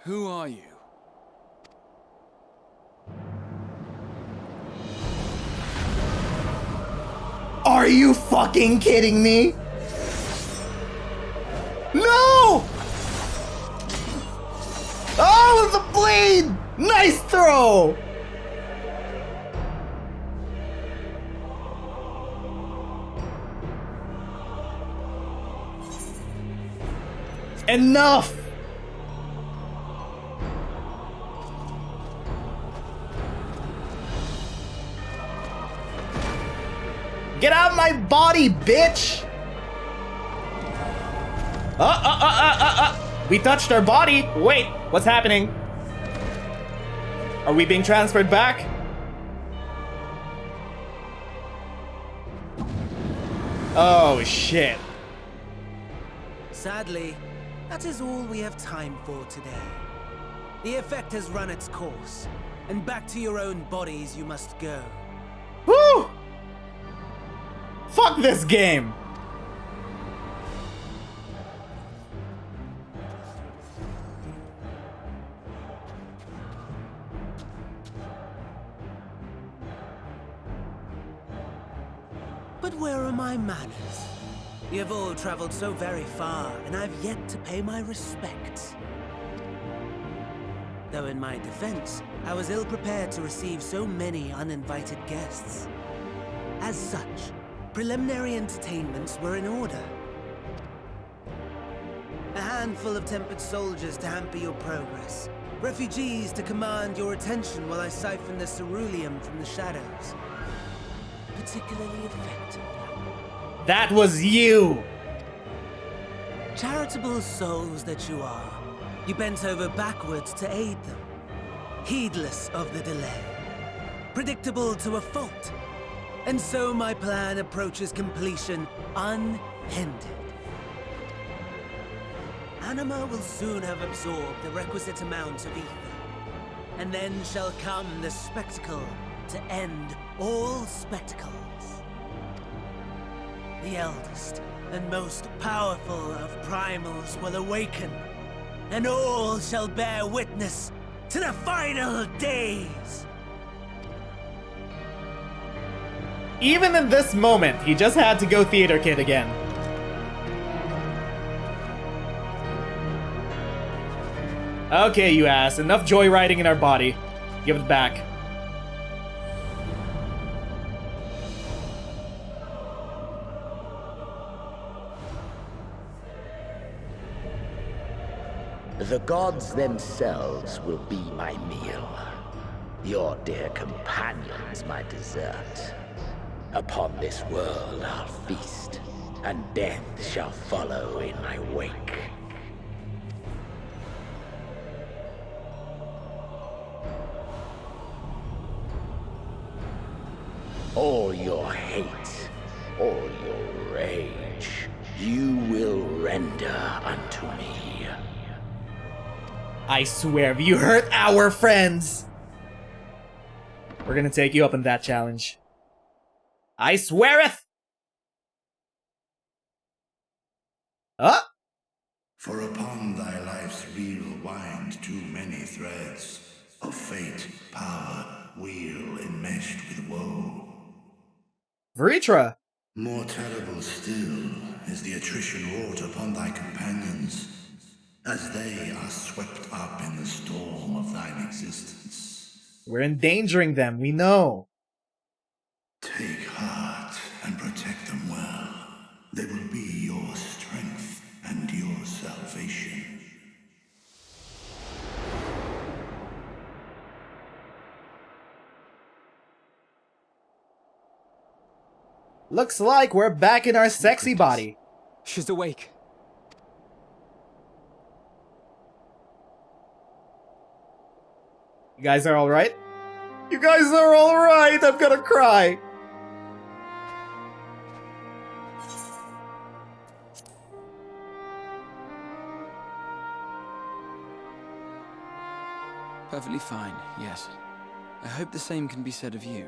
Who are you? Are you fucking kidding me? No! Oh, the blade! Nice throw! Enough! Get out of my body, bitch! We touched our body. Wait, what's happening? Are we being transferred back? Oh, shit. Sadly, that is all we have time for today. The effect has run its course, and back to your own bodies you must go. Woo! Fuck this game! But where are my manners? You have all traveled so very far, and I've yet to pay my respects. Though in my defense, I was ill-prepared to receive so many uninvited guests. As such, preliminary entertainments were in order. A handful of tempered soldiers to hamper your progress. Refugees to command your attention while I siphon the ceruleum from the shadows. Particularly effective. That was you! Charitable souls that you are, you bent over backwards to aid them. Heedless of the delay. Predictable to a fault. And so my plan approaches completion unhindered. Anima will soon have absorbed the requisite amount of ether. And then shall come the spectacle to end all spectacles. The eldest and most powerful of primals will awaken, and all shall bear witness to the final days. Even in this moment, he just had to go theater kid again. Okay, you ass. Enough joyriding in our body. Give it back. The gods themselves will be my meal. Your dear companions my dessert. Upon this world I'll feast, and death shall follow in my wake. All your hate, all your rage, you will render unto me. I swear, if you hurt our friends, we're gonna take you up on that challenge. I sweareth! Huh? For upon thy life's reel wind too many threads of fate, power, weal enmeshed with woe. Veritra! More terrible still is the attrition wrought upon thy companions, as they are swept up in the storm of thine existence. We're endangering them, we know. Take heart and protect them well. They will be your strength and your salvation. Looks like we're back in our sexy body. She's awake. You guys are alright? You guys are alright! I'm gonna cry! Perfectly fine, yes. I hope the same can be said of you.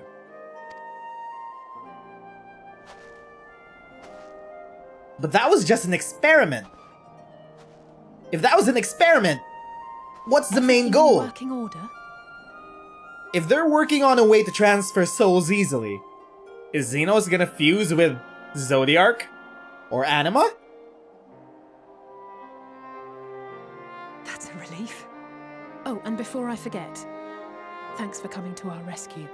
But that was just an experiment. If that was an experiment, what's the main Everything in goal? working order? If they're working on a way to transfer souls easily, is Xenos gonna fuse with Zodiark? Or Anima? That's a relief. Oh, and before I forget, thanks for coming to our rescue.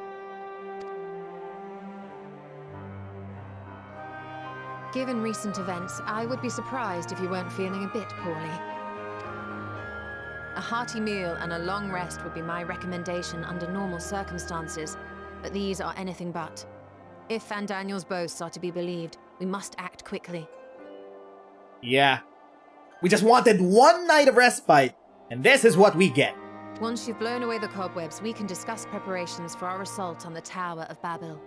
Given recent events, I would be surprised if you weren't feeling a bit poorly. A hearty meal and a long rest would be my recommendation under normal circumstances, but these are anything but. If Van Daniel's boasts are to be believed, we must act quickly. Yeah. We just wanted one night of respite, and this is what we get. Once you've blown away the cobwebs, we can discuss preparations for our assault on the Tower of Babel.